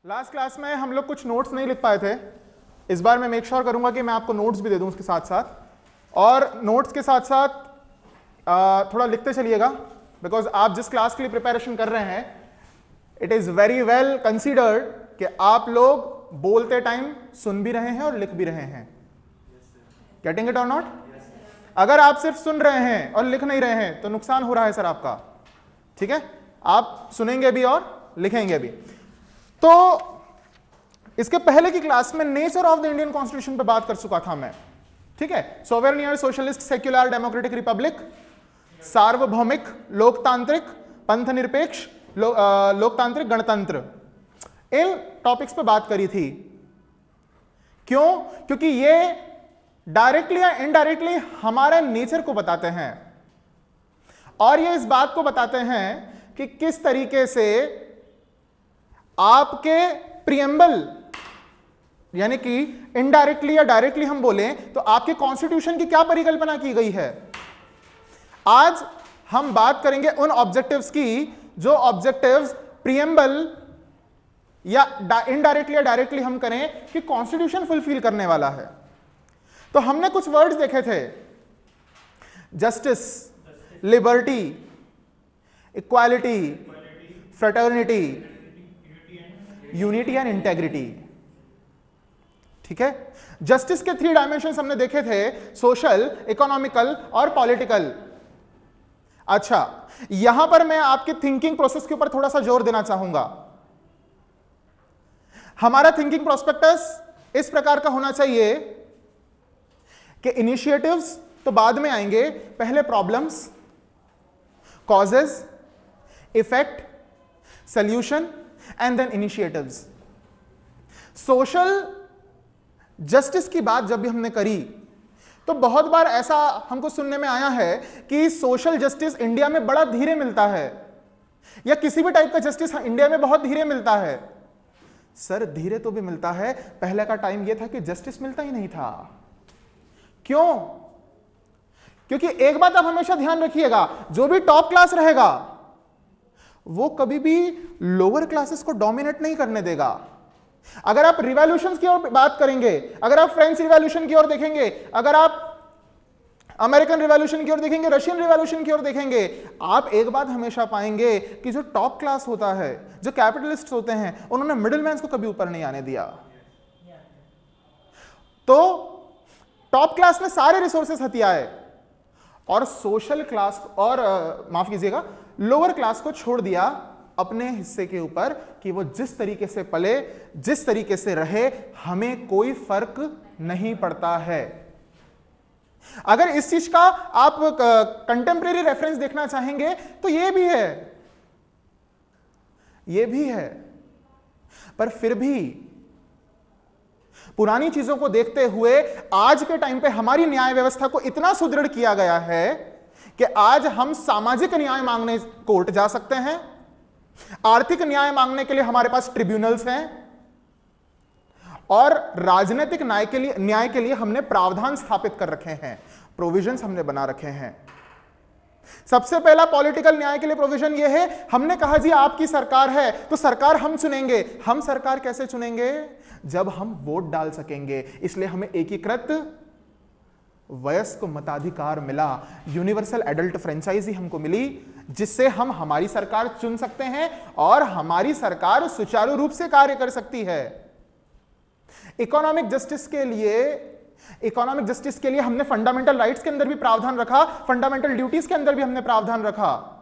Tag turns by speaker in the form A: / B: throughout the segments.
A: Last class में हम लोग कुछ नोट्स नहीं लिख पाए थे। इस बार मैं मेक श्योर करूंगा कि मैं आपको नोट्स भी दे दूं उसके साथ साथ, और नोट्स के साथ साथ थोड़ा लिखते चलिएगा, बिकॉज आप जिस क्लास के लिए प्रिपरेशन कर रहे हैं it is very well considered कि आप लोग बोलते टाइम सुन भी रहे हैं और लिख भी रहे हैं। गेटिंग इट और नॉट? अगर आप सिर्फ सुन रहे हैं और लिख नहीं रहे हैं तो नुकसान हो रहा है सर आपका। ठीक है, आप सुनेंगे भी और लिखेंगे भी। तो इसके पहले की क्लास में nature of the Indian constitution पे बात कर चुका था मैं। ठीक है, सोवेरेन, सोशलिस्ट, सेक्युलर, डेमोक्रेटिक रिपब्लिक, सार्वभौमिक, लोकतांत्रिक, पंथनिरपेक्ष, लोकतांत्रिक, गणतंत्र, इन टॉपिक्स पे बात करी थी। क्यों? क्योंकि ये डायरेक्टली या इनडायरेक्टली हमारे नेचर को बताते हैं, और ये इस बात को बताते हैं कि किस तरीके से आपके प्रियम्बल, यानी कि इनडायरेक्टली या डायरेक्टली हम बोलें तो आपके कॉन्स्टिट्यूशन की क्या परिकल्पना की गई है। आज हम बात करेंगे उन ऑब्जेक्टिव्स की जो ऑब्जेक्टिव्स प्रियम्बल या इनडायरेक्टली या डायरेक्टली हम करें कि कॉन्स्टिट्यूशन फुलफिल करने वाला है। तो हमने कुछ वर्ड्स देखे थे, justice, liberty, equality, fraternity, unity and integrity. ठीक है, जस्टिस के 3 डायमेंशंस हमने देखे थे, सोशल, इकोनॉमिकल और पॉलिटिकल। अच्छा, यहां पर मैं आपके थिंकिंग प्रोसेस के ऊपर थोड़ा सा जोर देना चाहूंगा। हमारा थिंकिंग प्रोस्पेक्टस इस प्रकार का होना चाहिए कि इनिशिएटिव्स तो बाद में आएंगे, पहले problems, causes, effect, solution and then initiatives. Social justice की बात जब भी हमने करी तो बहुत बार ऐसा हमको सुनने में आया है कि सोशल जस्टिस इंडिया में बड़ा धीरे मिलता है, या किसी भी टाइप का जस्टिस इंडिया में बहुत धीरे मिलता है। सर धीरे तो भी मिलता है, पहले का टाइम यह था कि जस्टिस मिलता ही नहीं था। क्यों? क्योंकि एक बात आप हमेशा ध्यान रखिएगा, जो भी टॉप क्लास रहेगा वो कभी भी लोअर क्लासेस को डोमिनेट नहीं करने देगा। अगर आप रिवॉल्यूशन की ओर बात करेंगे, अगर आप फ्रेंच रिवॉल्यूशन की ओर देखेंगे, अगर आप अमेरिकन रिवॉल्यूशन की ओर देखेंगे, रशियन रिवॉल्यूशन की ओर देखेंगे, आप एक बात हमेशा पाएंगे कि जो टॉप क्लास होता है, जो कैपिटलिस्ट होते हैं, उन्होंने मिडिलमैन को कभी ऊपर नहीं आने दिया। तो टॉप क्लास ने सारे रिसोर्सेस हथियाए और सोशल क्लास और माफ कीजिएगा लोअर क्लास को छोड़ दिया अपने हिस्से के ऊपर कि वो जिस तरीके से पले, जिस तरीके से रहे, हमें कोई फर्क नहीं पड़ता है। अगर इस चीज का आप कंटेम्परेरी रेफरेंस देखना चाहेंगे तो ये भी है, ये भी है, पर फिर भी पुरानी चीजों को देखते हुए आज के टाइम पे हमारी न्याय व्यवस्था को इतना सुदृढ़ किया गया है कि आज हम सामाजिक न्याय मांगने कोर्ट जा सकते हैं, आर्थिक न्याय मांगने के लिए हमारे पास ट्रिब्यूनल्स हैं, और राजनीतिक न्याय के लिए हमने प्रावधान स्थापित कर रखे हैं, प्रोविजंस हमने बना रखे हैं। सबसे पहला पॉलिटिकल न्याय के लिए प्रोविजन यह है, हमने कहा जी आपकी सरकार है तो सरकार हम चुनेंगे। हम सरकार कैसे चुनेंगे? जब हम वोट डाल सकेंगे। इसलिए हमें एकीकृत वयस्क मताधिकार मिला, यूनिवर्सल एडल्ट फ्रेंचाइजी हमको मिली, जिससे हम हमारी सरकार चुन सकते हैं और हमारी सरकार सुचारू रूप से कार्य कर सकती है। इकोनॉमिक जस्टिस के लिए हमने फंडामेंटल राइट्स के अंदर भी प्रावधान रखा, फंडामेंटल ड्यूटीज के अंदर भी हमने प्रावधान रखा।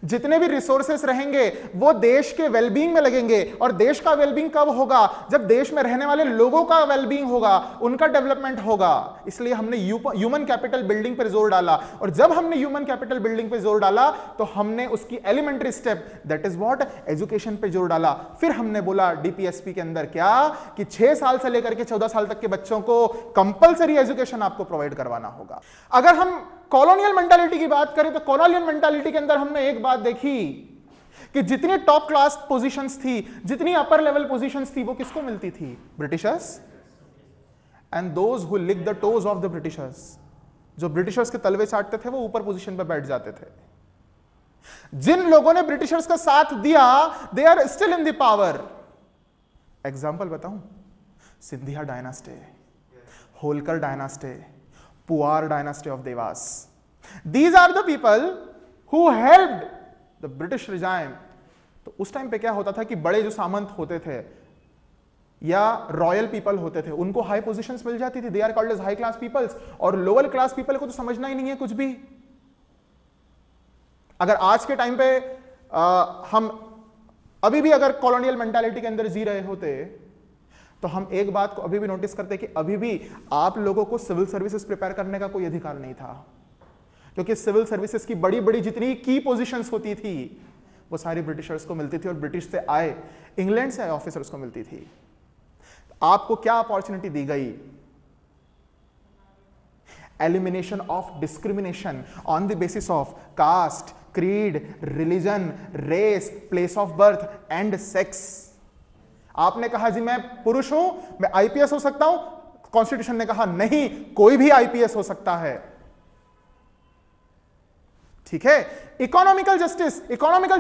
A: जितने भी रिसोर्सेस रहेंगे वो देश के वेलबींग में लगेंगे, और देश का वेलबींग कब होगा? जब देश में रहने वाले लोगों का वेलबींग होगा, उनका डेवलपमेंट होगा। इसलिए हमने ह्यूमन कैपिटल बिल्डिंग पर जोर डाला, और जब हमने ह्यूमन कैपिटल बिल्डिंग पर जोर डाला तो हमने उसकी elementary step, that is what, education पे जोर डाला। फिर हमने बोला डीपीएसपी के अंदर क्या कि 6 साल से लेकर के 14 साल तक के बच्चों को कंपलसरी एजुकेशन आपको प्रोवाइड करवाना होगा। अगर हम कॉलोनियल मेंटालिटी की बात करें तो कॉलोनियल मेंटालिटी के अंदर हमने एक बात देखी कि जितनी टॉप क्लास पोजीशंस थी, जितनी अपर लेवल पोजीशंस थी, वो किसको मिलती थी? Britishers and those who lick the toes of the Britishers. जो ब्रिटिशर्स के तलवे चाटते थे वो ऊपर पोजीशन पर बैठ जाते थे। जिन लोगों ने ब्रिटिशर्स का साथ दिया, they are still in the power. Example बताऊं, Scindia dynasty, Holkar dynasty, Puar dynasty of Dewas, these are the people who helped the British regime. तो उस टाइम पे क्या होता था कि बड़े जो सामंत होते थे या रॉयल पीपल होते थे, उनको हाई पोजीशंस मिल जाती थी, they are called as high class peoples, और लोअर क्लास पीपल को तो समझना ही नहीं है कुछ भी। अगर आज के टाइम पे हम अभी भी अगर कॉलोनियल मेंटालिटी के अंदर जी रहे होते तो हम एक बात को अभी भी नोटिस करते कि अभी भी आप लोगों को सिविल सर्विसेज प्रिपेयर करने का कोई अधिकार नहीं था, क्योंकि सिविल सर्विसेज की बड़ी बड़ी जितनी की पोजीशंस होती थी वो सारी ब्रिटिशर्स को मिलती थी और ब्रिटिश से आए, इंग्लैंड से आए ऑफिसर्स को मिलती थी। आपको क्या अपॉर्चुनिटी दी गई? Elimination of discrimination on the basis of caste, creed, religion, race, place of birth and sex. आपने कहा जी मैं पुरुष हूं, मैं आईपीएस हो सकता हूं, कॉन्स्टिट्यूशन ने कहा नहीं, कोई भी आईपीएस हो सकता है। ठीक है। इकोनॉमिकल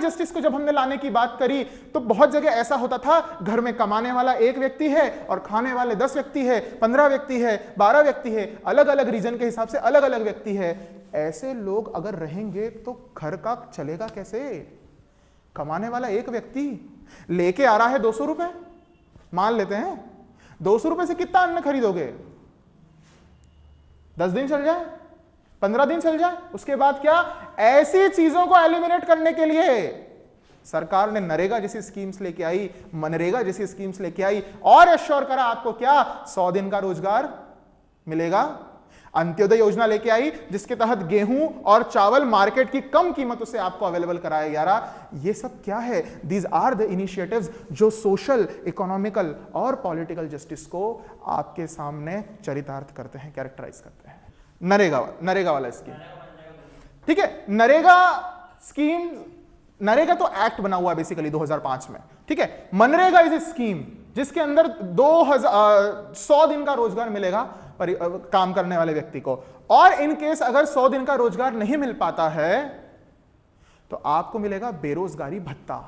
A: जस्टिस को जब हमने लाने की बात करी तो बहुत जगह ऐसा होता था, घर में कमाने वाला एक व्यक्ति है और खाने वाले 10 व्यक्ति है, 15 व्यक्ति है, 12 व्यक्ति है, अलग अलग रीजन के हिसाब से अलग अलग व्यक्ति है। ऐसे लोग अगर रहेंगे तो घर का चलेगा कैसे? कमाने वाला एक व्यक्ति लेके आ रहा है 200 रुपए, मान लेते हैं 200 रुपए से कितना अन्न खरीदोगे? 10 दिन चल जाए, 15 दिन चल जाए, उसके बाद क्या? ऐसी चीजों को एलिमिनेट करने के लिए सरकार ने नरेगा जैसी स्कीम्स लेके आई, मनरेगा जैसी स्कीम्स लेके आई और एश्योर करा आपको क्या? 100 दिन का रोजगार मिलेगा। अंत्योदय योजना लेके आई जिसके तहत गेहूं और चावल मार्केट की कम कीमतों से आपको अवेलेबल कराया जा रहा। ये सब क्या है? दीज आर द इनिशिएटिव्स जो सोशल, इकोनॉमिकल और पॉलिटिकल जस्टिस को आपके सामने चरितार्थ करते हैं, कैरेक्टराइज करते हैं। नरेगा वाला स्कीम, ठीक है। नरेगा स्कीम, नरेगा तो एक्ट बना हुआ है बेसिकली 2005 में, ठीक है। मनरेगा इज ए स्कीम जिसके अंदर 100 दिन का रोजगार मिलेगा काम करने वाले व्यक्ति को, और इन केस अगर 100 दिन का रोजगार नहीं मिल पाता है तो आपको मिलेगा बेरोजगारी भत्ता,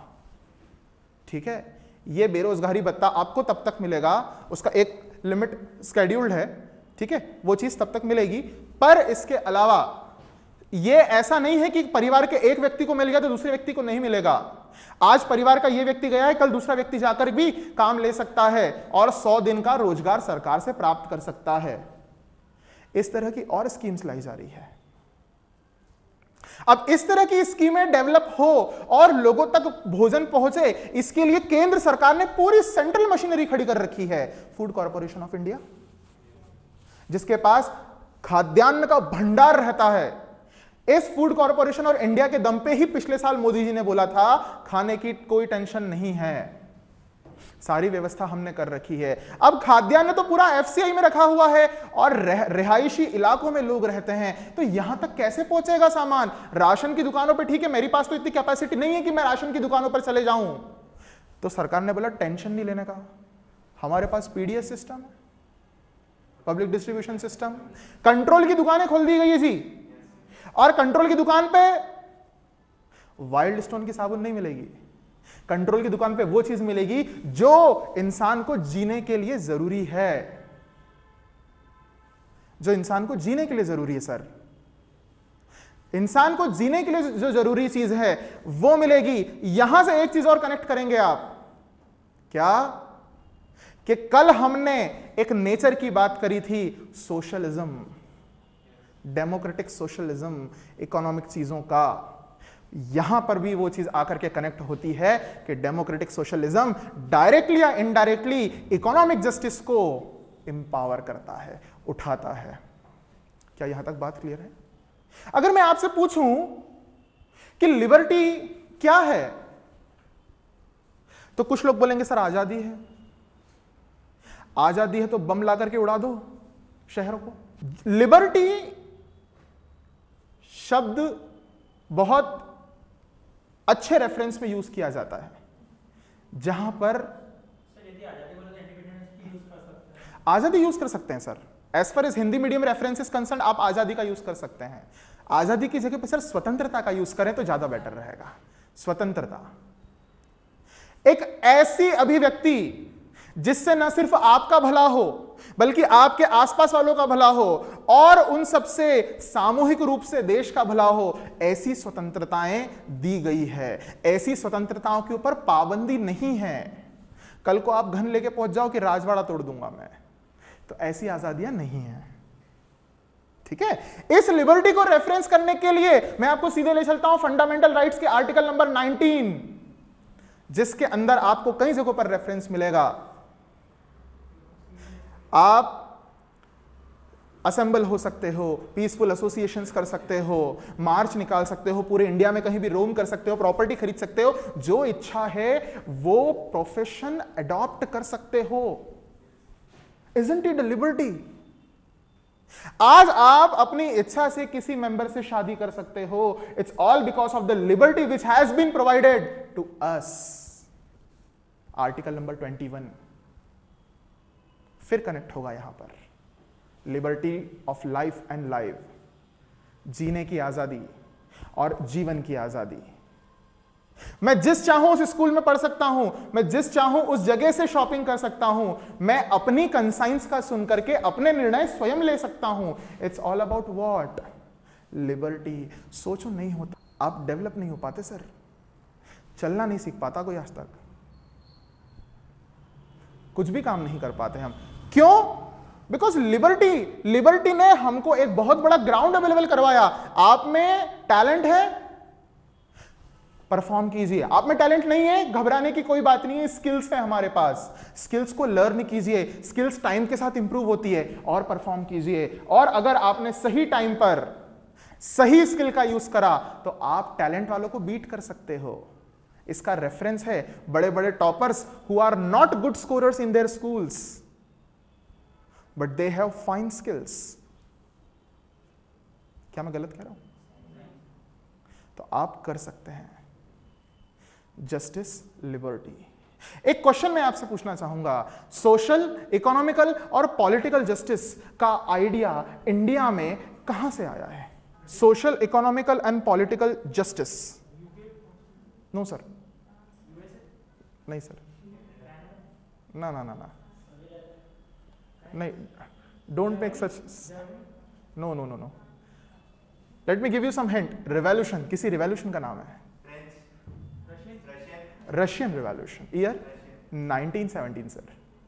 A: ठीक है। यह बेरोजगारी भत्ता आपको तब तक मिलेगा, उसका एक लिमिट स्केड्यूल्ड है, ठीक है, वो चीज तब तक मिलेगी। पर इसके अलावा यह ऐसा नहीं है कि परिवार के एक व्यक्ति को मिल गया तो दूसरे व्यक्ति को नहीं मिलेगा। आज परिवार का यह व्यक्ति गया है, कल दूसरा व्यक्ति जाकर भी काम ले सकता है और 100 दिन का रोजगार सरकार से प्राप्त कर सकता है। इस तरह की और स्कीम्स लाई जा रही है। अब इस तरह की स्कीमें डेवलप हो और लोगों तक भोजन पहुंचे, इसके लिए केंद्र सरकार ने पूरी सेंट्रल मशीनरी खड़ी कर रखी है। फूड कॉर्पोरेशन ऑफ इंडिया, जिसके पास खाद्यान्न का भंडार रहता है। इस फूड कॉर्पोरेशन और इंडिया के दम पे ही पिछले साल मोदी जी ने बोला था खाने की कोई टेंशन नहीं है, सारी व्यवस्था हमने कर रखी है। अब खाद्यान्न तो पूरा एफसीआई में रखा हुआ है और रिहायशी इलाकों में लोग रहते हैं, तो यहां तक कैसे पहुंचेगा सामान? राशन की दुकानों पे ठीक है, मेरी पास तो इतनी कैपेसिटी नहीं है कि मैं राशन की दुकानों पर चले जाऊं। तो सरकार ने बोला टेंशन नहीं लेने का, हमारे पास पीडीएस सिस्टम है, पब्लिक डिस्ट्रीब्यूशन सिस्टम। कंट्रोल की दुकानें खोल दी गई है जी, और कंट्रोल की दुकान पे वाइल्ड स्टोन की साबुन नहीं मिलेगी। कंट्रोल की दुकान पे वो चीज मिलेगी जो इंसान को जीने के लिए जरूरी है, जो इंसान को जीने के लिए जरूरी है। सर, इंसान को जीने के लिए जो जरूरी चीज है वो मिलेगी। यहां से एक चीज और कनेक्ट करेंगे आप, क्या? कि कल हमने एक नेचर की बात करी थी, सोशलिज्म, डेमोक्रेटिक सोशलिज्म, इकोनॉमिक चीजों का। यहां पर भी वो चीज आकर के कनेक्ट होती है कि डेमोक्रेटिक सोशलिज्म डायरेक्टली या इनडायरेक्टली इकोनॉमिक जस्टिस को इंपावर करता है, उठाता है। क्या यहां तक बात क्लियर है? अगर मैं आपसे पूछूं कि लिबर्टी क्या है, तो कुछ लोग बोलेंगे सर आजादी है। आजादी है तो बम ला करके उड़ा दो शहरों को। लिबर्टी शब्द बहुत अच्छे रेफरेंस में यूज किया जाता है, जहां पर आजादी यूज कर सकते हैं sir. As far as Hindi medium references concern, आप आजादी का यूज कर सकते हैं। आजादी की जगह पर सर स्वतंत्रता का यूज करें तो ज्यादा बेटर रहेगा। स्वतंत्रता एक ऐसी अभिव्यक्ति जिससे न सिर्फ आपका भला हो बल्कि आपके आसपास वालों का भला हो और उन सबसे सामूहिक रूप से देश का भला हो, ऐसी स्वतंत्रताएं दी गई है। ऐसी स्वतंत्रताओं के ऊपर पाबंदी नहीं है। कल को आप घन लेके पहुंच जाओ कि राजवाड़ा तोड़ दूंगा मैं, तो ऐसी आजादियां नहीं है। ठीक है, इस लिबर्टी को रेफरेंस करने के लिए मैं आपको सीधे ले चलता हूं फंडामेंटल राइट्स के आर्टिकल नंबर 19, जिसके अंदर आपको कई जगहों पर रेफरेंस मिलेगा। आप असेंबल हो सकते हो, पीसफुल एसोसिएशंस कर सकते हो, मार्च निकाल सकते हो, पूरे इंडिया में कहीं भी रोम कर सकते हो, प्रॉपर्टी खरीद सकते हो, जो इच्छा है वो प्रोफेशन अडॉप्ट कर सकते हो। Isn't it a liberty? आज आप अपनी इच्छा से किसी मेंबर से शादी कर सकते हो। It's all because of the liberty which has been provided to us. Article number 21 फिर कनेक्ट होगा यहां पर। Liberty of life and life, जीने की आजादी और जीवन की आजादी। मैं जिस चाहूं उस स्कूल में पढ़ सकता हूं, मैं जिस चाहूं उस जगह से शॉपिंग कर सकता हूं, मैं अपनी कंसाइंस का सुन करके अपने निर्णय स्वयं ले सकता हूं। It's all about what? Liberty. सोचो नहीं होता, आप डेवलप नहीं हो पाते सर, चलना नहीं सीख पाता कोई आज तक, कुछ भी काम नहीं कर पाते हम। क्यों? बिकॉज लिबर्टी ने हमको एक बहुत बड़ा ग्राउंड अवेलेबल करवाया। आप में टैलेंट है, परफॉर्म कीजिए। आप में टैलेंट नहीं है, घबराने की कोई बात नहीं है, स्किल्स है हमारे पास, स्किल्स को लर्न कीजिए। स्किल्स टाइम के साथ इंप्रूव होती है, और परफॉर्म कीजिए। और अगर आपने सही टाइम पर सही स्किल का यूज करा तो आप टैलेंट वालों को बीट कर सकते हो। इसका रेफरेंस है बड़े बड़े toppers who are not good scorers in their schools but they have fine skills. क्या मैं गलत कह रहा हूं? तो आप कर सकते हैं। Justice, liberty. एक क्वेश्चन मैं आपसे पूछना चाहूंगा, सोशल, इकोनॉमिकल और पॉलिटिकल जस्टिस का आइडिया इंडिया में कहां से आया है? Social, economical and political justice. No sir, नहीं सर, ना ना ना ना नहीं, don't make such, no no no no. Let me give you some hint. Revolution, किसी रिवॉल्यूशन का नाम है? Russian revolution. Year 1917 sir,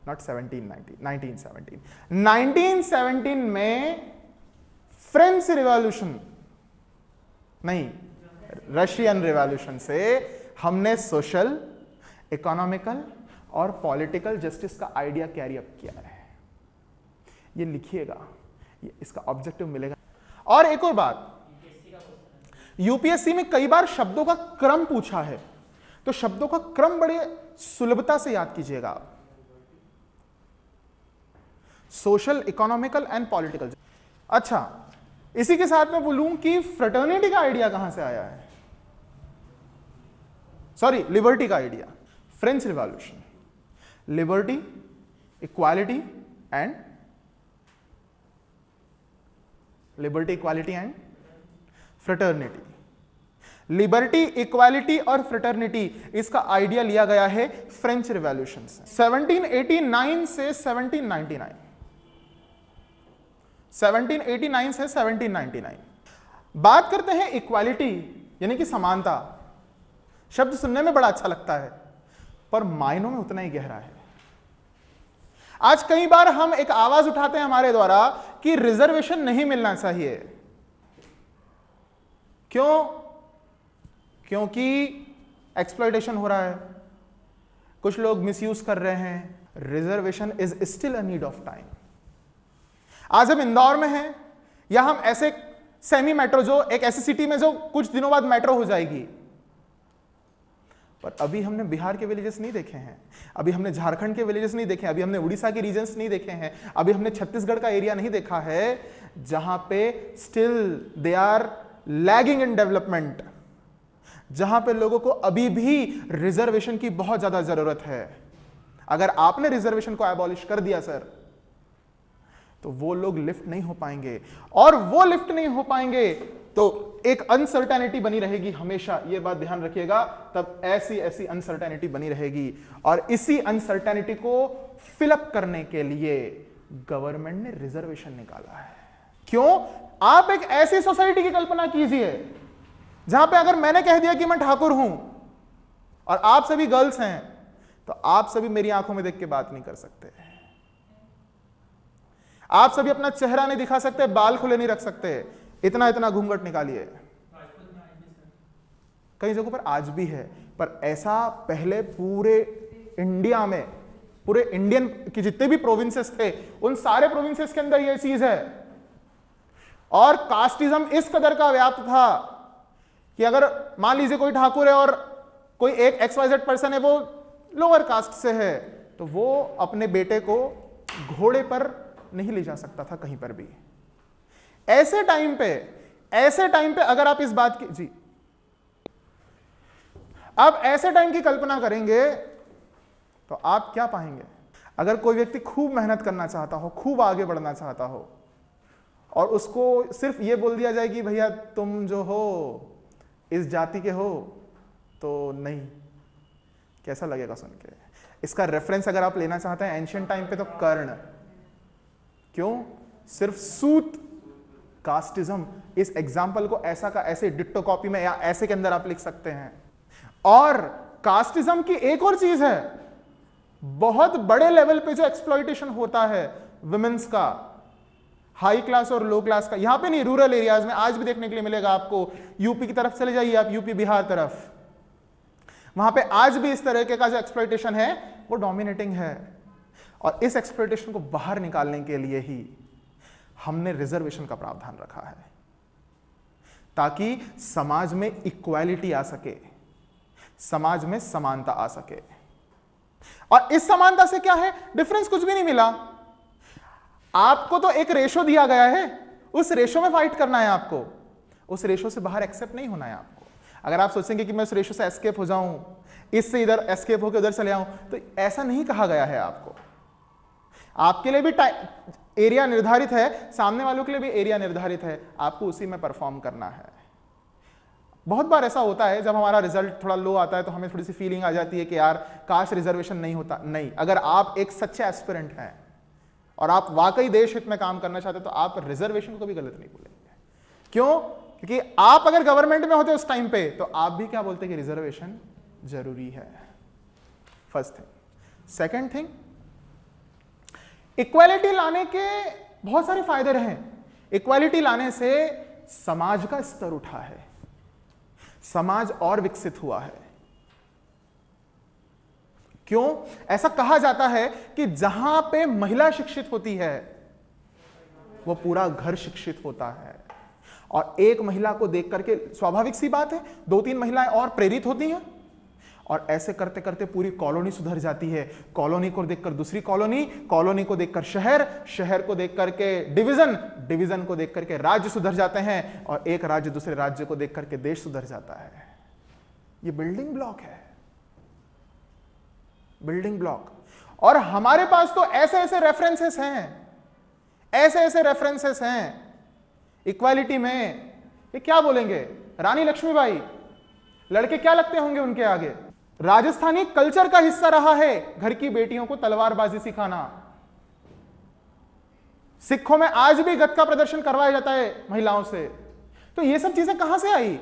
A: not 1790, 1917। 1917 में फ्रेंच रिवॉल्यूशन नहीं, रशियन रिवॉल्यूशन से हमने सोशल, इकोनॉमिकल और पॉलिटिकल जस्टिस का आइडिया कैरी अप किया है। ये लिखिएगा, ये इसका ऑब्जेक्टिव मिलेगा। और एक और बात, यूपीएससी में कई बार शब्दों का क्रम पूछा है, तो शब्दों का क्रम बड़े सुलभता से याद कीजिएगा। Social, economical and political. अच्छा, इसी के साथ मैं बोलूं कि फ्रेटर्निटी का आइडिया कहां से आया है? सॉरी, लिबर्टी का idea. French revolution, liberty, equality and fraternity. Liberty, equality और फ्रेटर्निटी, इसका आइडिया लिया गया है फ्रेंच रिवॉल्यूशन से। 1789 से 1799, 1789 से 1799। बात करते हैं इक्वालिटी यानी कि समानता। शब्द सुनने में बड़ा अच्छा लगता है पर मायनों में उतना ही गहरा है। आज कई बार हम एक आवाज उठाते हैं हमारे द्वारा कि रिजर्वेशन नहीं मिलना चाहिए। क्यों? क्योंकि एक्सप्लॉयटेशन हो रहा है, कुछ लोग मिसयूज कर रहे हैं। Reservation is still a need of time. आज हम इंदौर में हैं, या हम ऐसे सेमी मेट्रो, जो एक ऐसी सिटी में जो कुछ दिनों बाद मेट्रो हो जाएगी, पर अभी हमने बिहार के विलेजेस नहीं देखे हैं, अभी हमने झारखंड के विलेजेस नहीं देखे हैं, अभी हमने उड़ीसा के रीजन्स नहीं देखे हैं, अभी हमने छत्तीसगढ़ का एरिया नहीं देखा है, जहां पे still they are lagging in development, जहां पे लोगों को अभी भी रिजर्वेशन की बहुत ज्यादा जरूरत है। अगर आपने रिजर्वेशन को एबॉलिश कर दिया सर, तो वो लोग लिफ्ट नहीं हो पाएंगे, और वो लिफ्ट नहीं हो पाएंगे तो एक अनसर्टेनिटी बनी रहेगी हमेशा, ये बात ध्यान रखिएगा। तब ऐसी ऐसी अनसर्टेनिटी बनी रहेगी, और इसी अनसर्टेनिटी को फिलअप करने के लिए गवर्नमेंट ने रिजर्वेशन निकाला है। क्यों? आप एक ऐसी सोसाइटी की कल्पना कीजिए जहां पे अगर मैंने कह दिया कि मैं ठाकुर हूं और आप सभी गर्ल्स हैं, तो आप सभी मेरी आंखों में देख के बात नहीं कर सकते, आप सभी अपना चेहरा नहीं दिखा सकते, बाल खुले नहीं रख सकते, इतना इतना घूंघट निकालिए। कई जगहों पर आज भी है, पर ऐसा पहले पूरे इंडिया में, पूरे इंडियन की जितने भी प्रोविंसेस थे उन सारे प्रोविंसेस के अंदर यह चीज है। और कास्टिज्म इस कदर का व्याप्त था कि अगर मान लीजिए कोई ठाकुर है और कोई एक XYZ पर्सन है, वो लोअर कास्ट से है, तो वो अपने बेटे को घोड़े पर नहीं ले जा सकता था कहीं पर भी। ऐसे टाइम पे अगर आप इस बात की जी, आप ऐसे टाइम की कल्पना करेंगे तो आप क्या पाएंगे? अगर कोई व्यक्ति खूब मेहनत करना चाहता हो, खूब आगे बढ़ना चाहता हो, और उसको सिर्फ ये बोल दिया जाए कि भैया तुम जो हो इस जाति के हो, तो नहीं, कैसा लगेगा सुन के? इसका रेफरेंस अगर आप लेना चाहते हैं एंशिएंट टाइम पे, तो कर्ण। क्यों? सिर्फ सूत कास्टिज्म। इस एग्जाम्पल को ऐसा का ऐसे डिट्टो कॉपी में या ऐसे के अंदर आप लिख सकते हैं। और कास्टिज्म की एक और चीज है, बहुत बड़े लेवल पे जो एक्सप्लॉइटेशन होता है विमेंस का, हाई क्लास और लो क्लास का, यहां पे नहीं, रूरल एरियाज में आज भी देखने के लिए मिलेगा आपको। यूपी की तरफ चले जाइए आप, यूपी बिहार तरफ, वहां पे आज भी इस तरह का जो एक्सप्लॉइटेशन है वो डोमिनेटिंग है। और इस एक्सप्लॉइटेशन को बाहर निकालने के लिए ही हमने रिजर्वेशन का प्रावधान रखा है, ताकि समाज में इक्वालिटी आ सके, समाज में समानता आ सके। और इस समानता से क्या है? डिफरेंस कुछ भी नहीं मिला। आपको तो एक रेशो दिया गया है, उस रेशो में फाइट करना है आपको, उस रेशो से बाहर एक्सेप्ट नहीं होना है आपको। अगर आप सोचेंगे कि मैं उस रेशो से एस्केप हो जाऊं, इससे इधर एस्केप होकर उधर चले आऊं, तो ऐसा नहीं कहा गया है आपको। आपके लिए भी एरिया निर्धारित है, सामने वालों के लिए भी एरिया निर्धारित है, आपको उसी में परफॉर्म करना है। बहुत बार ऐसा होता है जब हमारा रिजल्ट थोड़ा लो आता है तो हमें थोड़ी सी फीलिंग आ जाती है कि यार काश रिजर्वेशन नहीं होता। नहीं, अगर आप एक सच्चे एस्पिरेंट हैं और आप वाकई देश हित में काम करना चाहते हैं, तो आप रिजर्वेशन को भी गलत नहीं बोलेंगे। क्यों? क्योंकि आप अगर गवर्नमेंट में होते उस टाइम पे, तो आप भी क्या बोलते कि रिजर्वेशन जरूरी है। First thing. Second thing, equality लाने के बहुत सारे फायदे रहे। इक्वालिटी लाने से समाज का स्तर उठा है, समाज और विकसित हुआ है। क्यों? ऐसा कहा जाता है कि जहां पे महिला शिक्षित होती है वो पूरा घर शिक्षित होता है। और एक महिला को देख करके स्वाभाविक सी बात है 2-3 महिलाएं और प्रेरित होती हैं, और ऐसे करते करते पूरी कॉलोनी सुधर जाती है। कॉलोनी को देखकर दूसरी कॉलोनी, कॉलोनी को देखकर शहर, शहर को देख करके डिवीजन, डिवीजन को देख करके राज्य सुधर जाते हैं, और एक राज्य दूसरे राज्य को देख करके देश सुधर जाता है। ये बिल्डिंग ब्लॉक है, बिल्डिंग ब्लॉक। और हमारे पास तो ऐसे ऐसे रेफरेंसेस हैं, ऐसे ऐसे रेफरेंसेस हैं इक्वालिटी में। ये क्या बोलेंगे? रानी लक्ष्मीबाई, लड़के क्या लगते होंगे उनके आगे? राजस्थानी कल्चर का हिस्सा रहा है घर की बेटियों को तलवारबाजी सिखाना। सिखों में आज भी गद का प्रदर्शन करवाया जाता है महिलाओं से। तो ये सब चीजें कहां से आई?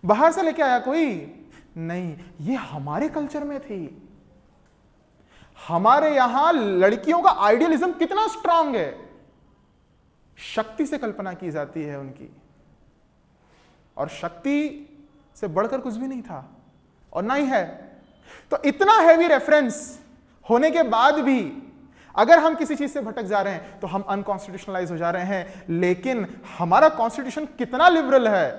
A: बाहर से लेके आया कोई? नहीं, ये हमारे कल्चर में थी। हमारे यहां लड़कियों का आइडियलिज्म कितना स्ट्रांग है, शक्ति से कल्पना की जाती है उनकी, और शक्ति से बढ़कर कुछ भी नहीं था और ना ही है। तो इतना हैवी रेफरेंस होने के बाद भी अगर हम किसी चीज से भटक जा रहे हैं तो हम अनकॉन्स्टिट्यूशनलाइज हो जा रहे हैं। लेकिन हमारा कॉन्स्टिट्यूशन कितना लिबरल है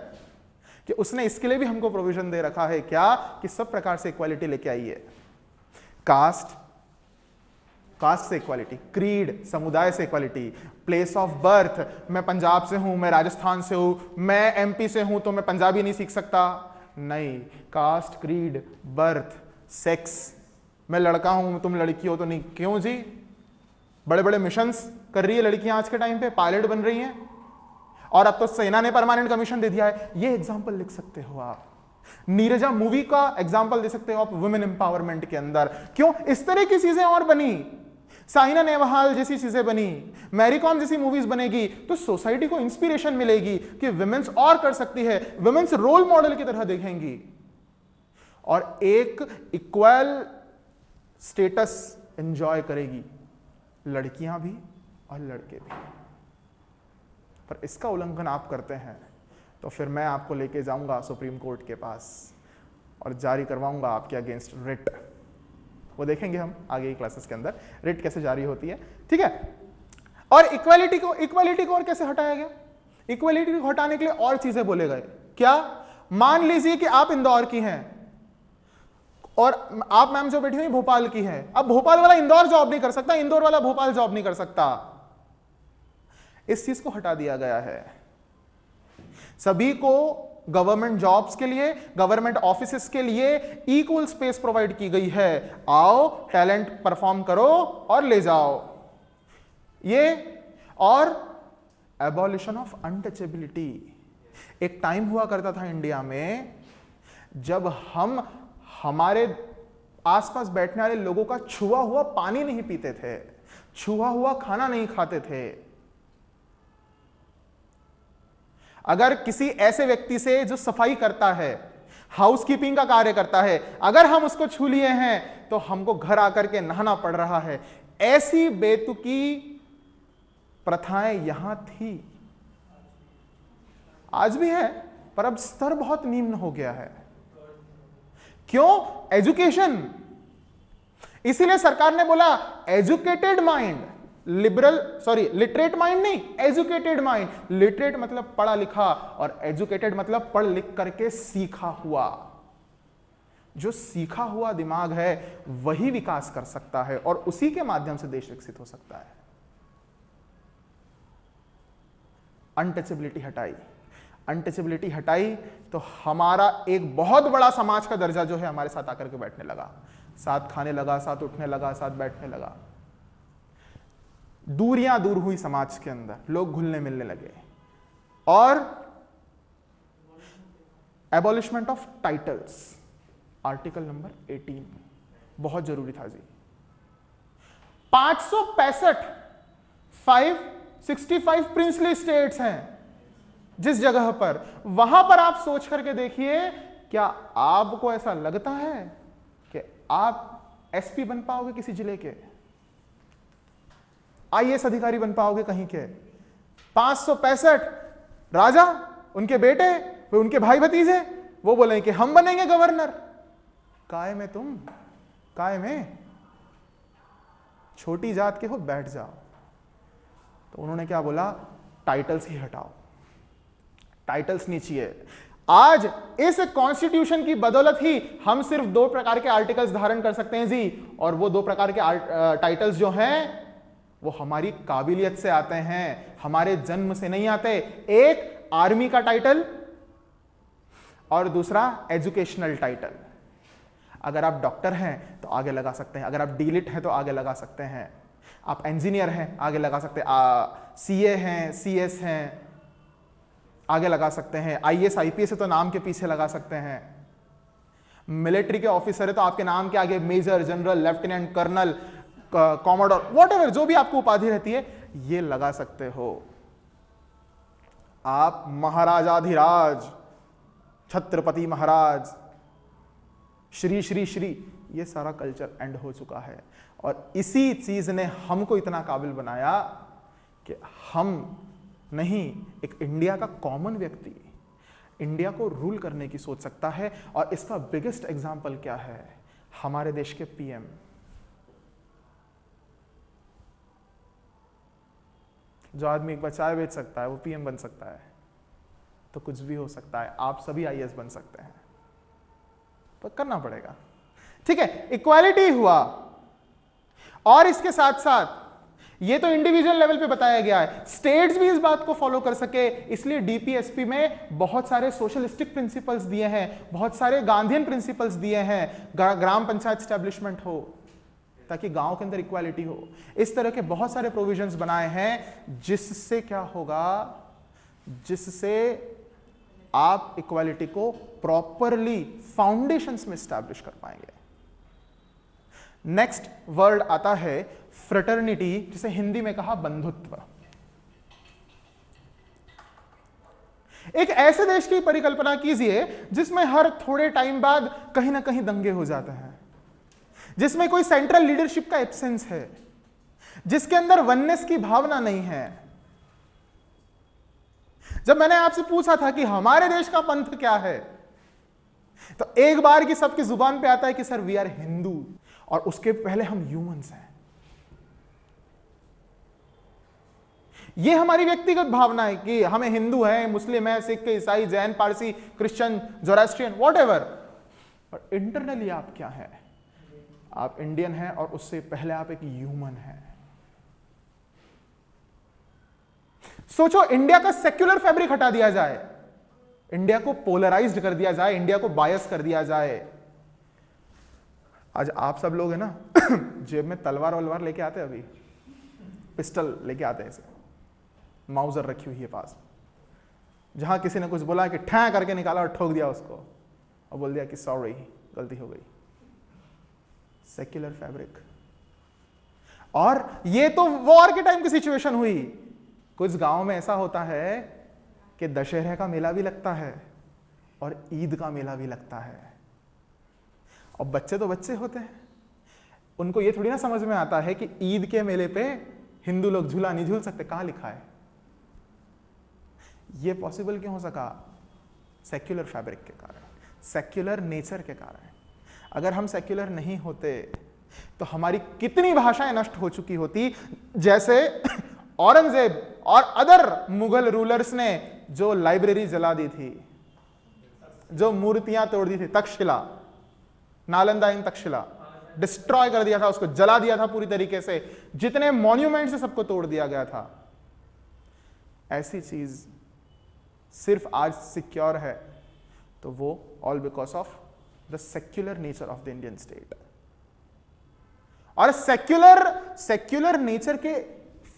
A: कि उसने इसके लिए भी हमको प्रोविजन दे रखा है, क्या? कि सब प्रकार से इक्वालिटी लेके आइए। कास्ट, कास्ट से इक्वालिटी, क्रीड, समुदाय से इक्वालिटी, प्लेस ऑफ बर्थ, मैं पंजाब से हूं, मैं राजस्थान से हूं, मैं एमपी से हूं तो मैं पंजाबी नहीं सीख सकता। नहीं, कास्ट, क्रीड, बर्थ, सेक्स, मैं लड़का हूं तुम लड़की हो तो नहीं। क्यों जी? बड़े बड़े मिशंस कर रही है लड़कियां आज के टाइम पे, पायलट बन रही हैं, और अब तो सेना ने परमानेंट कमीशन दे दिया है। ये एग्जाम्पल लिख सकते हो आप, नीरजा मूवी का एग्जाम्पल दे सकते हो आप वुमेन एम्पावरमेंट के अंदर। क्यों? इस तरह की चीजें और बनी, साइना नेहवाल जैसी चीजें बनी, मैरी कॉम जैसी मूवीज बनेगी तो सोसाइटी को इंस्पिरेशन मिलेगी कि विमेंस और कर सकती है, विमेंस रोल मॉडल की तरह देखेंगी और एक इक्वल स्टेटस एंजॉय करेगी, लड़कियां भी और लड़के भी। पर इसका उल्लंघन आप करते हैं तो फिर मैं आपको लेके जाऊंगा सुप्रीम कोर्ट के पास और जारी करवाऊंगा आपके अगेंस्ट रिट। वो देखेंगे हम आगे की क्लासेस के अंदर रिट कैसे जारी होती है, ठीक है। और इक्वालिटी को और कैसे हटाया गया? इक्वालिटी को हटाने के लिए और चीजें बोले गए। क्या? मान लीजिए कि आप इंदौर की हैं और आप मैम जो बैठी हुई भोपाल की है। अब भोपाल वाला इंदौर जॉब नहीं कर सकता, इंदौर वाला भोपाल जॉब नहीं कर सकता। इस चीज को हटा दिया गया है। सभी को गवर्नमेंट जॉब्स के लिए, गवर्नमेंट ऑफिसेस के लिए इक्वल स्पेस प्रोवाइड की गई है। आओ, टैलेंट परफॉर्म करो और ले जाओ। ये और एबॉलिशन ऑफ अनटचेबिलिटी। एक टाइम हुआ करता था इंडिया में जब हम हमारे आसपास बैठने वाले लोगों का छुआ हुआ पानी नहीं पीते थे, छुआ हुआ खाना नहीं खाते थे। अगर किसी ऐसे व्यक्ति से जो सफाई करता है, हाउसकीपिंग का कार्य करता है, अगर हम उसको छू लिए हैं तो हमको घर आकर के नहाना पड़ रहा है। ऐसी बेतुकी प्रथाएं यहां थी, आज भी है, पर अब स्तर बहुत निम्न हो गया है। क्यों? एजुकेशन। इसीलिए सरकार ने बोला एजुकेटेड माइंड, लिटरेट माइंड नहीं, एजुकेटेड माइंड। लिटरेट मतलब पढ़ा लिखा और एजुकेटेड मतलब पढ़ लिख करके सीखा हुआ। जो सीखा हुआ दिमाग है वही विकास कर सकता है और उसी के माध्यम से देश विकसित हो सकता है। अनटचेबिलिटी हटाई तो हमारा एक बहुत बड़ा समाज का दर्जा जो है हमारे साथ आकर के बैठने लगा, साथ खाने लगा, साथ उठने लगा, साथ बैठने लगा। दूरियां दूर हुई समाज के अंदर, लोग घुलने मिलने लगे। और एबॉलिशमेंट ऑफ टाइटल्स, आर्टिकल नंबर 18 बहुत जरूरी था जी। 565 प्रिंसली स्टेट्स हैं जिस जगह पर, वहां पर आप सोच करके देखिए, क्या आपको ऐसा लगता है कि आप एसपी बन पाओगे किसी जिले के, आईएएस अधिकारी बन पाओगे कहीं के? 565 राजा, उनके बेटे, उनके भाई भतीजे, वो बोले कि हम बनेंगे गवर्नर। काय में तुम, काय में छोटी जात के हो, बैठ जाओ। तो उन्होंने क्या बोला? टाइटल्स ही हटाओ, टाइटल्स नहीं चाहिए। आज इस कॉन्स्टिट्यूशन की बदौलत ही हम सिर्फ 2 प्रकार के आर्टिकल्स धारण कर सकते हैं जी, और वो 2 प्रकार के टाइटल्स जो हैं वो हमारी काबिलियत से आते हैं, हमारे जन्म से नहीं आते। एक आर्मी का टाइटल और दूसरा एजुकेशनल टाइटल। अगर आप डॉक्टर हैं तो आगे लगा सकते हैं, अगर आप डीलिट हैं तो आगे लगा सकते हैं, आप इंजीनियर हैं आगे लगा सकते हैं, सीए हैं, सीएस हैं आगे लगा सकते हैं, आईएएस आईपीएस है तो नाम के पीछे लगा सकते हैं, मिलिट्री के ऑफिसर है तो आपके नाम के आगे major, general, lieutenant, colonel, commodore, whatever जो भी आपको उपाधि रहती है ये लगा सकते हो। आप महाराजाधिराज, छत्रपति महाराज, श्री श्री श्री, ये सारा कल्चर एंड हो चुका है। और इसी चीज ने हमको इतना काबिल बनाया कि हम नहीं, एक इंडिया का कॉमन व्यक्ति इंडिया को रूल करने की सोच सकता है। और इसका बिगेस्ट एग्जांपल क्या है? हमारे देश के पीएम। जो आदमी एक बार चाय बेच सकता है वो पीएम बन सकता है, तो कुछ भी हो सकता है। आप सभी आईएएस बन सकते हैं, पर करना पड़ेगा, ठीक है। इक्वालिटी हुआ, और इसके साथ साथ ये तो इंडिविजुअल लेवल पे बताया गया है, स्टेट्स भी इस बात को फॉलो कर सके, इसलिए डीपीएसपी में बहुत सारे सोशलिस्टिक प्रिंसिपल्स दिए हैं, बहुत सारे गांधीयन प्रिंसिपल्स दिए हैं। ग्राम पंचायत स्टैब्लिशमेंट हो ताकि गांव के अंदर इक्वालिटी हो। इस तरह के बहुत सारे प्रोविजंस बनाए हैं जिससे क्या होगा, जिससे आप इक्वालिटी को प्रॉपरली फाउंडेशंस में स्टैब्लिश कर पाएंगे। नेक्स्ट वर्ड आता है फ्रेटर्निटी, जिसे हिंदी में कहा बंधुत्व। एक ऐसे देश की परिकल्पना कीजिए जिसमें हर थोड़े टाइम बाद कहीं ना कहीं दंगे हो जाते हैं, जिसमें कोई सेंट्रल लीडरशिप का एब्सेंस है, जिसके अंदर वननेस की भावना नहीं है। जब मैंने आपसे पूछा था कि हमारे देश का पंथ क्या है, तो एक बार की सबकी जुबान पे आता है कि सर वी आर हिंदू, और उसके पहले हम ह्यूमंस हैं। यह हमारी व्यक्तिगत भावना है कि हमें हिंदू है, मुस्लिम है, सिख, ईसाई, Jain, Parsi, Christian, Zoroastrian, whatever, पर इंटरनली आप क्या है? आप इंडियन हैं, और उससे पहले आप एक ह्यूमन हैं। सोचो, इंडिया का सेक्युलर फैब्रिक हटा दिया जाए, इंडिया को पोलराइज्ड कर दिया जाए, इंडिया को बायस कर दिया जाए। आज आप सब लोग है ना जेब में तलवार वलवार लेके आते हैं, अभी पिस्टल लेके आते हैं, ऐसे माउजर रखी हुई है पास। जहां किसी ने कुछ बोला कि ठा करके निकाला और ठोक दिया उसको, और बोल दिया कि सॉरी, गलती हो गई। Secular fabric. और ये तो वॉर के टाइम की सिचुएशन हुई। कुछ गांव में ऐसा होता है कि दशहरे का मेला भी लगता है और ईद का मेला भी लगता है, और बच्चे तो बच्चे होते हैं, उनको ये थोड़ी ना समझ में आता है कि ईद के मेले पे हिंदू लोग झूला नहीं झूल सकते। कहां लिखा है? ये पॉसिबल क्यों हो सका? सेक्युलर फैब्रिक के कारण, सेक्युलर नेचर के कारण। अगर हम सेक्युलर नहीं होते तो हमारी कितनी भाषाएं नष्ट हो चुकी होती। जैसे औरंगजेब और अदर मुगल रूलर्स ने जो लाइब्रेरी जला दी थी, जो मूर्तियां तोड़ दी थी, तक्षशिला, नालंदा इन तक्षशिला, डिस्ट्रॉय कर दिया था, उसको जला दिया था पूरी तरीके से। जितने मॉन्यूमेंट से सबको तोड़ दिया गया था। ऐसी चीज सिर्फ आज सिक्योर है तो वो all because of the secular nature of the Indian state. और सेक्युलर नेचर के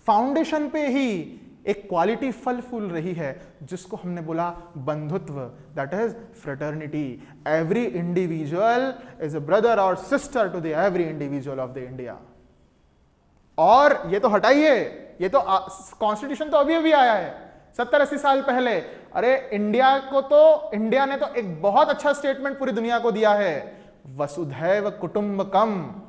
A: फाउंडेशन पे ही एक क्वालिटी फल फूल रही है, जिसको हमने बोला बंधुत्व, that is fraternity. Every individual is a brother और sister to the every individual of the India. और ये तो हटाइए, ये तो कॉन्स्टिट्यूशन तो अभी अभी आया है 70-80 साल पहले। अरे इंडिया ने तो एक बहुत अच्छा स्टेटमेंट पूरी दुनिया को दिया है, वसुधैव कुटुंबकम।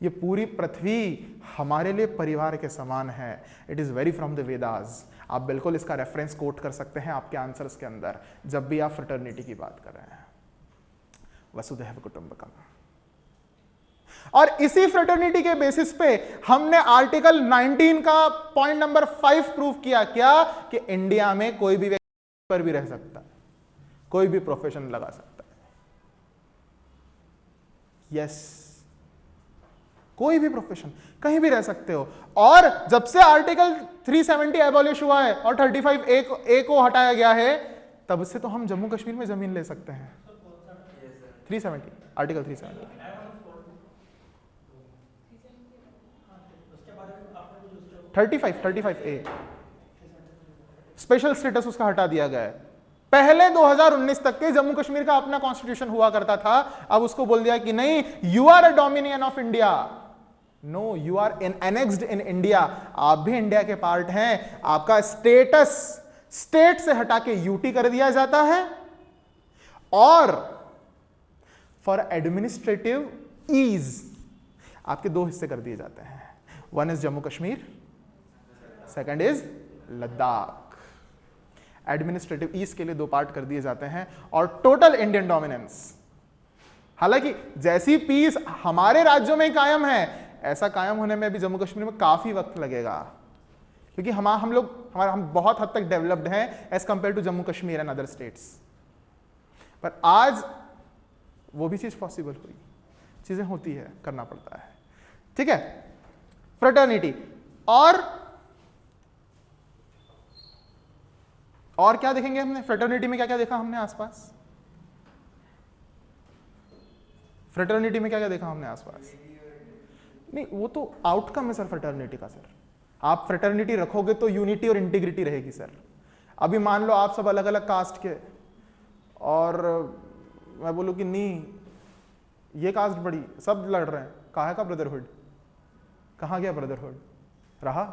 A: ये पूरी पृथ्वी हमारे लिए परिवार के समान है। It is very from the Vedas. आप बिल्कुल इसका रेफरेंस कोट कर सकते हैं आपके आंसर्स के अंदर जब भी आप फ्रेटर्निटी की बात कर रहे हैं। वसुधैव कुटुंबकम। और इसी फ्रेटर्निटी के बेसिस पे हमने आर्टिकल 19 का पॉइंट नंबर 5 प्रूव किया, क्या? कि इंडिया में कोई भी व्यक्ति पर भी रह सकता है, कोई भी प्रोफेशन लगा सकता है। यस, कोई भी प्रोफेशन, कहीं भी रह सकते हो। और जब से आर्टिकल 370 एबॉलिश हुआ है और 35A को हटाया गया है, तब से तो हम जम्मू कश्मीर में जमीन ले सकते हैं। 370, आर्टिकल 370। 35A स्पेशल स्टेटस उसका हटा दिया गया है। पहले 2019 तक के जम्मू कश्मीर का अपना कॉन्स्टिट्यूशन हुआ करता था, अब उसको बोल दिया कि नहीं, you are a dominion of India. No, you are annexed in India. आप भी इंडिया के पार्ट हैं। आपका स्टेटस स्टेट से हटा के यूटी कर दिया जाता है, और फॉर एडमिनिस्ट्रेटिव ईज आपके 2 हिस्से कर दिए जाते हैं। One is Jammu Kashmir, second is Ladakh. Administrative ease के लिए 2 पार्ट कर दिए जाते हैं, और टोटल इंडियन डोमिनेंस। हालांकि जैसी पीस हमारे राज्यों में कायम है, ऐसा कायम होने में भी जम्मू कश्मीर में काफी वक्त लगेगा, क्योंकि हम बहुत हद तक डेवलप्ड हैं as compare to Jammu Kashmir and other states. पर आज वो भी चीज पॉसिबल हुई, चीजें होती है, करना पड़ता है। ठीक है, फ्रेटर्निटी। और क्या देखेंगे हमने फ्रेटर्निटी में? क्या क्या देखा हमने आसपास? फ्रेटर्निटी में क्या क्या देखा हमने आसपास? नहीं, वो तो आउटकम है सर फ्रेटर्निटी का। सर आप फ्रेटर्निटी रखोगे तो यूनिटी और इंटीग्रिटी रहेगी सर। अभी मान लो आप सब अलग अलग कास्ट के, और मैं बोलूं कि नहीं ये कास्ट बड़ी, सब लड़ रहे हैं, कहाँ का ब्रदरहुड? कहाँ गया ब्रदरहुड? रहा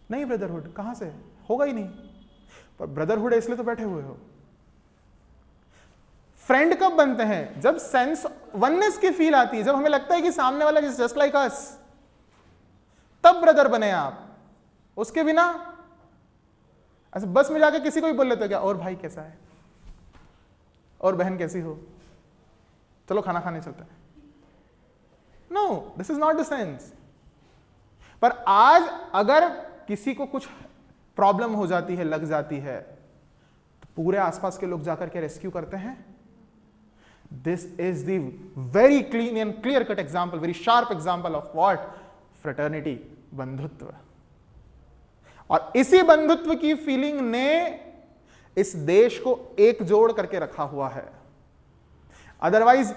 A: नहीं ब्रदरहुड, कहां से होगा ही नहीं। पर ब्रदरहुड है इसलिए तो बैठे हुए हो। फ्रेंड कब बनते हैं? जब सेंस वननेस की फील आती है, जब हमें लगता है कि सामने वाला इज जस्ट लाइक अस, तब ब्रदर बने आप। उसके बिना ऐसे बस में जाके किसी को भी बोल लेते हो क्या, और भाई कैसा है, और बहन कैसी हो, चलो खाना खाने चलते हैं। No, this is not the sense. पर आज अगर किसी को कुछ प्रॉब्लम हो जाती है, लग जाती है, तो पूरे आसपास के लोग जाकर के रेस्क्यू करते हैं। This is the very clean and clear cut example, very sharp example of what? Fraternity, बंधुत्व। और इसी बंधुत्व की फीलिंग ने इस देश को एकजोड़ करके रखा हुआ है। अदरवाइज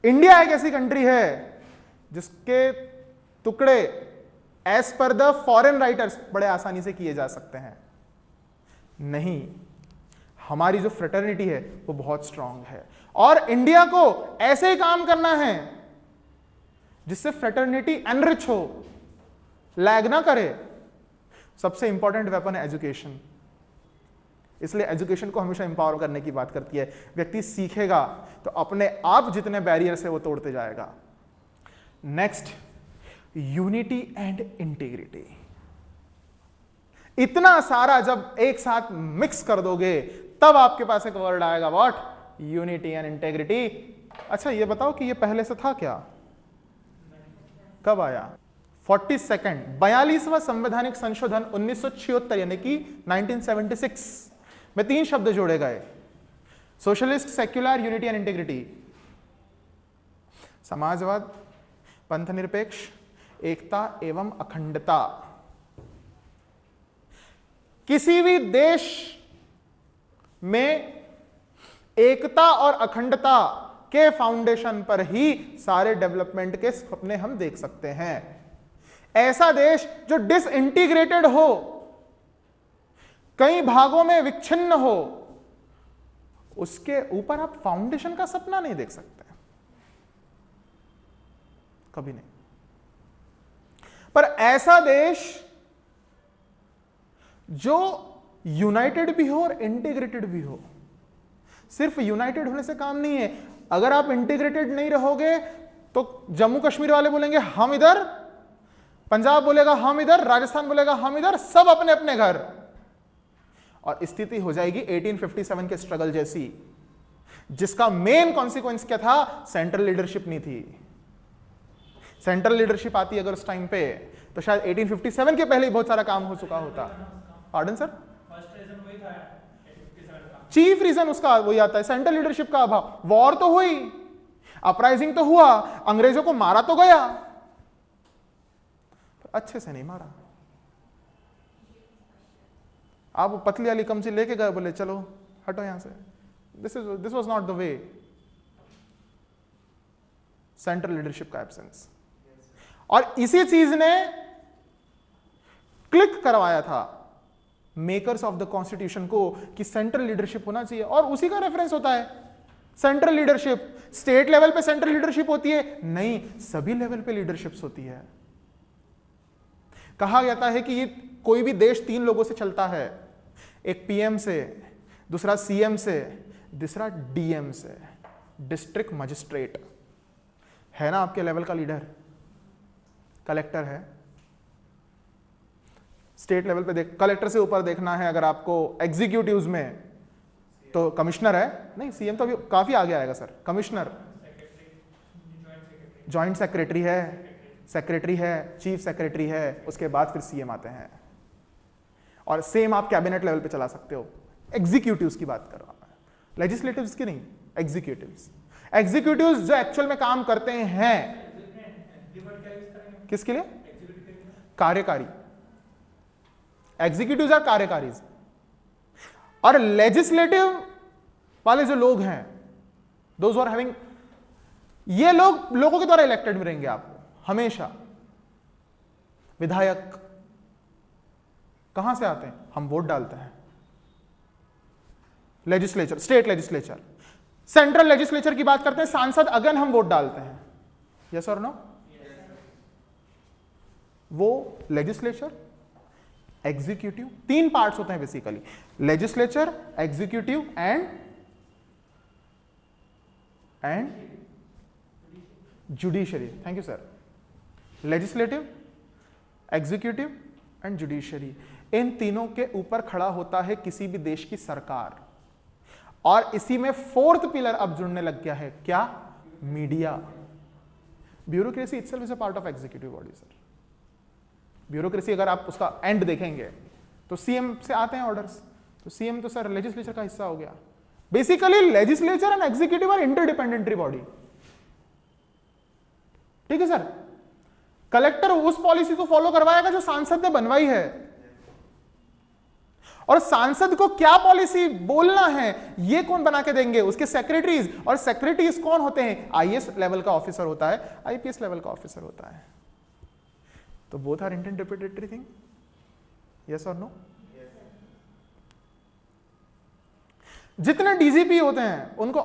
A: इंडिया एक ऐसी कंट्री है जिसके टुकड़े as per the foreign writers बड़े आसानी से किए जा सकते हैं। नहीं, हमारी जो फ्रेटर्निटी है वो बहुत स्ट्रांग है, और इंडिया को ऐसे ही काम करना है जिससे फ्रेटर्निटी एनरिच हो, लैग ना करे। सबसे इंपॉर्टेंट वेपन है एजुकेशन। इसलिए एजुकेशन को हमेशा इंपावर करने की बात करती है। व्यक्ति सीखेगा तो अपने आप जितने बैरियर्स है वो तोड़ते जाएगा। Next, unity and integrity. इतना सारा जब एक साथ मिक्स कर दोगे तब आपके पास एक वर्ड आएगा, व्हाट? Unity and integrity. अच्छा ये बताओ कि ये पहले से था क्या? कब आया? 42वां संवैधानिक संशोधन 1976 यानी कि 1976 में 3 शब्द जोड़े गए, socialist, secular, unity and integrity. समाजवाद, पंथनिरपेक्ष, एकता एवं अखंडता। किसी भी देश में एकता और अखंडता के फाउंडेशन पर ही सारे डेवलपमेंट के सपने हम देख सकते हैं। ऐसा देश जो डिसइंटीग्रेटेड हो, कई भागों में विच्छिन्न हो, उसके ऊपर आप फाउंडेशन का सपना नहीं देख सकते, कभी नहीं। पर ऐसा देश जो यूनाइटेड भी हो और इंटीग्रेटेड भी हो। सिर्फ यूनाइटेड होने से काम नहीं है। अगर आप इंटीग्रेटेड नहीं रहोगे तो जम्मू कश्मीर वाले बोलेंगे हम इधर, पंजाब बोलेगा हम इधर, राजस्थान बोलेगा हम इधर, सब अपने अपने घर। और स्थिति हो जाएगी 1857 के स्ट्रगल जैसी, जिसका मेन कॉन्सिक्वेंस क्या था? सेंट्रल लीडरशिप नहीं थी। सेंट्रल लीडरशिप आती अगर उस टाइम पे तो शायद 1857 के पहले ही बहुत सारा काम हो चुका होता। Pardon sir? चीफ रीजन उसका वही आता है, सेंट्रल लीडरशिप का अभाव। वॉर तो हुई, अपराइजिंग तो हुआ, अंग्रेजों को मारा तो गया, अच्छे से नहीं मारा। आप पतली वाली कमची लेके गए, बोले चलो हटो यहां से। This was not the way. Central leadership का एब्सेंस, और इसी चीज ने क्लिक करवाया था मेकर्स ऑफ द कॉन्स्टिट्यूशन को कि सेंट्रल लीडरशिप होना चाहिए। और उसी का रेफरेंस होता है सेंट्रल लीडरशिप। स्टेट लेवल पे सेंट्रल लीडरशिप होती है? नहीं, सभी लेवल पे लीडरशिप्स होती है। कहा जाता है कि ये कोई भी देश 3 लोगों से चलता है, एक पीएम से, दूसरा सीएम से, दूसरा डीएम से, डिस्ट्रिक्ट मजिस्ट्रेट। है ना आपके लेवल का लीडर? कलेक्टर है। स्टेट लेवल पे देख, कलेक्टर से ऊपर देखना है अगर आपको एग्जीक्यूटिव्स में तो कमिश्नर है। नहीं, सीएम तो अभी काफी आगे आएगा सर। कमिश्नर, जॉइंट सेक्रेटरी है, सेक्रेटरी है, चीफ सेक्रेटरी है, उसके बाद फिर सीएम आते हैं। और सेम आप कैबिनेट लेवल पे चला सकते हो। एग्जीक्यूटिव्स की बात कर रहा हूं, लेजिस्लेटिव्स की नहीं, एग्जीक्यूटिव्स। एग्जीक्यूटिव्स जो एक्चुअल में काम करते हैं किसके लिए? कार्यकारी। एग्जीक्यूटिव्स आर कार्यकारी। और लेजिस्लेटिव वाले जो लोग हैं, दोज आर हैविंग, ये लोग लोगों के द्वारा इलेक्टेड मिलेंगे आपको हमेशा। विधायक, कहां से आते हैं? हम वोट डालते हैं। Legislature, state legislature, central legislature की बात करते हैं, सांसद अगेन हम वोट डालते हैं। यस और नो? वो लेजिस्लेचर, एग्जीक्यूटिव, तीन पार्ट्स होते हैं basically, legislature, executive and judiciary. Thank you sir. Legislative, executive and judiciary, इन तीनों के ऊपर खड़ा होता है किसी भी देश की सरकार। और इसी में फोर्थ पिलर अब जुड़ने लग गया है, क्या? Media. Bureaucracy itself is a part of executive body sir. Bureaucracy अगर आप उसका एंड देखेंगे तो सीएम से आते हैं ऑर्डर्स, तो सीएम तो सर लेजिस्लेचर का हिस्सा हो गया। Basically legislature and executive are interdependent body. ठीक है सर। कलेक्टर उस पॉलिसी को फॉलो करवाएगा जो सांसद ने बनवाई है, और सांसद को क्या पॉलिसी बोलना है ये कौन बना के देंगे? उसके सेक्रेटरीज। और सेक्रेटरीज कौन होते हैं? आईएएस लेवल का ऑफिसर होता है, आईपीएस लेवल का ऑफिसर होता है। तो बोथ आर इंटरडिपेंडेंटरी थिंग। यस और नो? जितने डीजीपी होते हैं उनको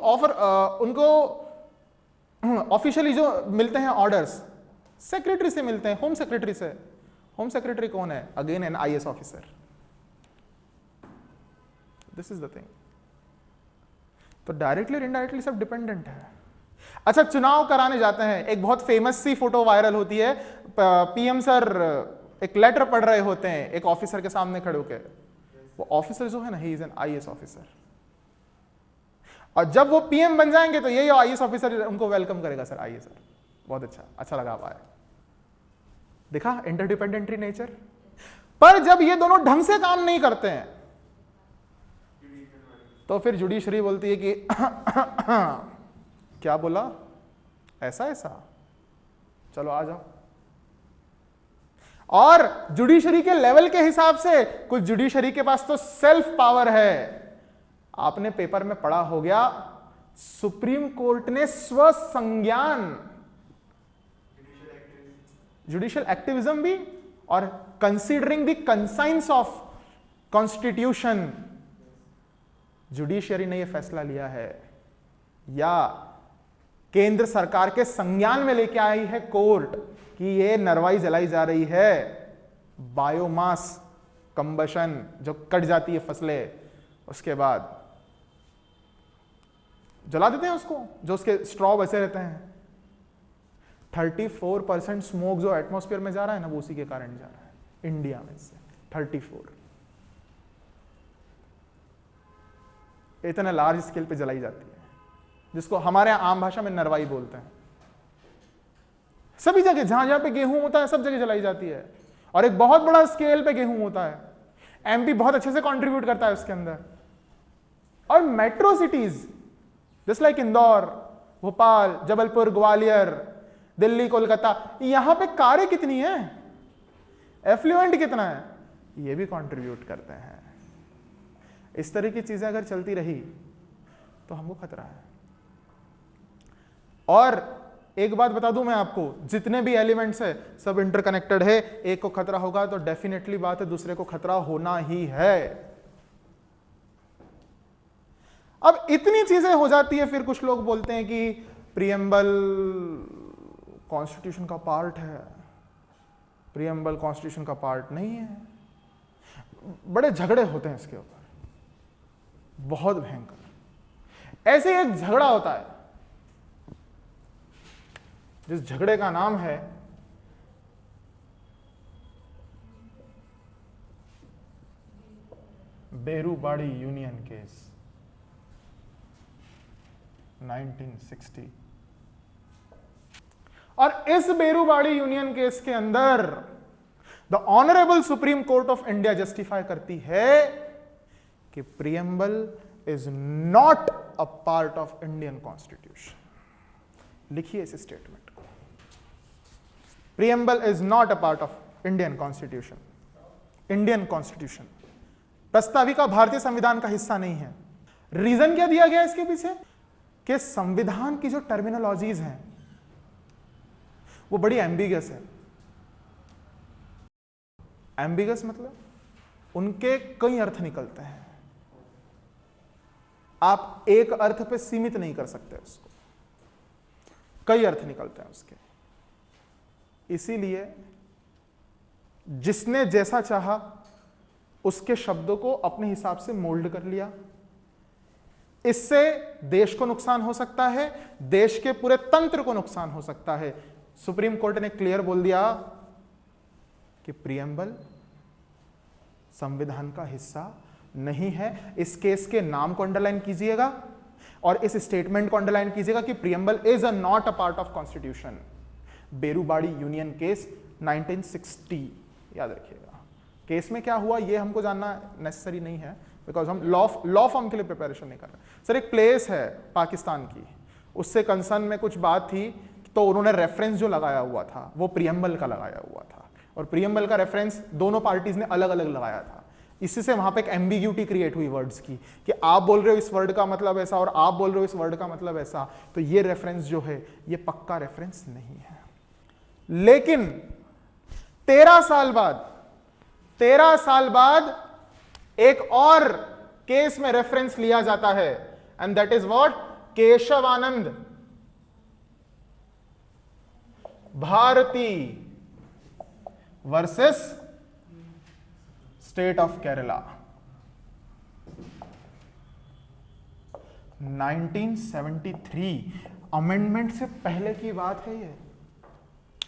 A: ऑफिशियली जो मिलते हैं ऑर्डर्स, सेक्रेटरी से मिलते हैं, होम सेक्रेटरी से। होम सेक्रेटरी कौन है? Again an IAS officer. This is the thing. तो डायरेक्टली और इनडायरेक्टली सब डिपेंडेंट है। अच्छा, चुनाव कराने जाते हैं, एक बहुत फेमस सी फोटो वायरल होती है, पीएम सर एक लेटर पढ़ रहे होते हैं एक ऑफिसर के सामने खड़े होकर। वो ऑफिसर जो है ना, he is an IAS officer. और जब वो पीएम बन जाएंगे तो यही आईएएस ऑफिसर उनको वेलकम करेगा, सर आइए सर, बहुत अच्छा लगा आप आए। देखा इंटरडिपेंडेंटरी नेचर। पर जब ये दोनों ढंग से काम नहीं करते हैं तो फिर जुडिशरी बोलती है कि क्या बोला, ऐसा, चलो आ जाओ। और जुडिशरी के लेवल के हिसाब से कुछ जुडिशरी के पास तो सेल्फ पावर है। आपने पेपर में पढ़ा हो गया, सुप्रीम कोर्ट ने स्वसंज्ञान, जुडिशियल एक्टिविज्म भी, और considering the conscience of constitution, judiciary ने यह फैसला लिया है, या केंद्र सरकार के संज्ञान में लेके आई है कोर्ट कि ये नरवाई जलाई जा रही है, बायोमास कंबशन, जो कट जाती है फसलें, उसके बाद जला देते हैं उसको, जो उसके स्ट्रॉ बचे रहते हैं। 34% स्मोक जो एटमॉस्फेयर में जा रहा है ना, वो उसी के कारण जा रहा है इंडिया में से। 34 इतना लार्ज स्केल पे जलाई जाती है, जिसको हमारे आम भाषा में नरवाई बोलते हैं। सभी जगह जहां जहां पे गेहूं होता है सब जगह जलाई जाती है, और एक बहुत बड़ा स्केल पे गेहूं होता है। एमपी बहुत अच्छे से कंट्रीब्यूट करता है उसके अंदर। और metro cities just like Indore, Bhopal, Jabalpur, Gwalior, Delhi, Kolkata, यहां पे कारें कितनी हैं, एफ्लुएंट कितना है, ये भी कंट्रीब्यूट करते हैं। इस तरह की चीजें अगर चलती रही तो हमको खतरा है। और एक बात बता दूं मैं आपको, जितने भी एलिमेंट्स है सब इंटरकनेक्टेड है। एक को खतरा होगा तो डेफिनेटली बात है दूसरे को खतरा होना ही है। अब इतनी चीजें हो जाती है, फिर कुछ लोग बोलते हैं कि प्रीएम्बल कॉन्स्टिट्यूशन का पार्ट है। प्रीएम्बल कॉन्स्टिट्यूशन का पार्ट नहीं है। बड़े झगड़े होते हैं इसके ऊपर, बहुत भयंकर। ऐसे एक झगड़ा होता है जिस झगड़े का नाम है बेरूबाड़ी यूनियन केस 1960। और इस बेरूबाड़ी यूनियन केस के अंदर the honourable supreme court of India justify करती है कि preamble is not a part of Indian constitution. लिखिए इस स्टेटमेंट को, preamble is not a part of Indian constitution. Indian constitution प्रस्ताविका भारतीय संविधान का हिस्सा नहीं है। रीजन क्या दिया गया इसके पीछे कि संविधान की जो टर्मिनोलॉजीज हैं वो बड़ी एम्बिगस है। एम्बिगस मतलब उनके कई अर्थ निकलते हैं, आप एक अर्थ पे सीमित नहीं कर सकते उसको, कई अर्थ निकलते हैं उसके। इसीलिए जिसने जैसा चाहा उसके शब्दों को अपने हिसाब से मोल्ड कर लिया। इससे देश को नुकसान हो सकता है, देश के पूरे तंत्र को नुकसान हो सकता है। सुप्रीम कोर्ट ने क्लियर बोल दिया कि प्रीएम्बल संविधान का हिस्सा नहीं है। इस केस के नाम को अंडरलाइन कीजिएगा और इस स्टेटमेंट को अंडरलाइन कीजिएगा कि preamble is not a part of constitution. Berubari union case 1960, याद रखिएगा। केस में क्या हुआ ये हमको जानना नेसेसरी नहीं है, बिकॉज हम लॉ फॉर्म के लिए प्रिपरेशन नहीं कर रहे। सर एक प्लेस है पाकिस्तान की, उससे कंसर्न में कुछ बात थी, तो उन्होंने रेफरेंस जो लगाया हुआ था वो प्रीएम्बल का लगाया हुआ था, और प्रीएम्बल का रेफरेंस दोनों पार्टीज ने अलग अलग लगाया था। इसी से वहां पे एक एम्बिग्यूटी क्रिएट हुई वर्ड्स की, कि आप बोल रहे हो इस वर्ड का मतलब ऐसा और आप बोल रहे हो इस वर्ड का मतलब ऐसा, तो ये रेफरेंस जो है ये पक्का रेफरेंस नहीं है। लेकिन 13 साल बाद एक और केस में रेफरेंस लिया जाता है, and that is what? Kesavananda Bharati versus state of Kerala. 1973 amendment से पहले की बात है ये।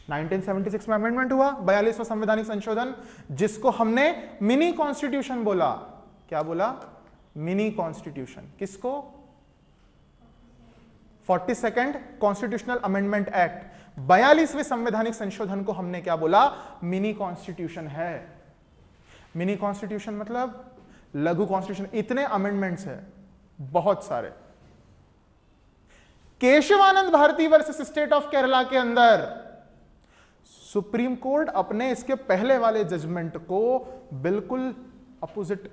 A: 1976 में अमेंडमेंट हुआ, 42वां संवैधानिक संशोधन, जिसको हमने मिनी कॉन्स्टिट्यूशन बोला। क्या बोला? Mini constitution. किसको? 42nd कॉन्स्टिट्यूशनल अमेंडमेंट एक्ट, 42वें संवैधानिक संशोधन को हमने क्या बोला? मिनी कॉन्स्टिट्यूशन है। मिनी कॉन्स्टिट्यूशन मतलब लघु कॉन्स्टिट्यूशन। इतने अमेंडमेंट्स है, बहुत सारे। Kesavananda Bharati versus state of Kerala के अंदर सुप्रीम कोर्ट अपने इसके पहले वाले जजमेंट को बिल्कुल अपोजिट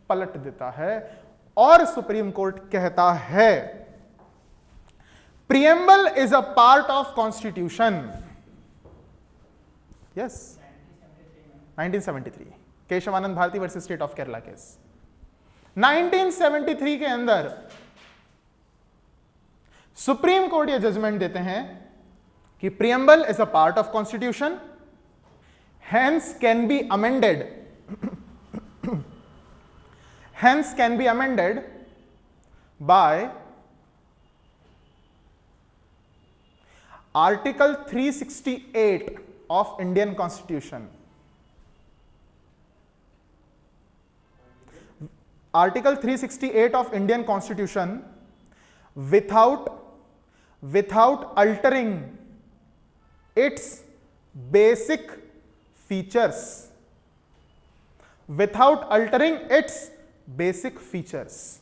A: पलट देता है, और सुप्रीम कोर्ट कहता है preamble is a part of constitution. Yes, 1973 Kesavananda Bharati versus state of Kerala case. 1973 के अंदर सुप्रीम कोर्ट ये जजमेंट देते हैं कि preamble is a part of constitution, hence can be amended by article 368 of Indian Constitution. Article 368 of Indian Constitution without altering its basic features, without altering its basic features.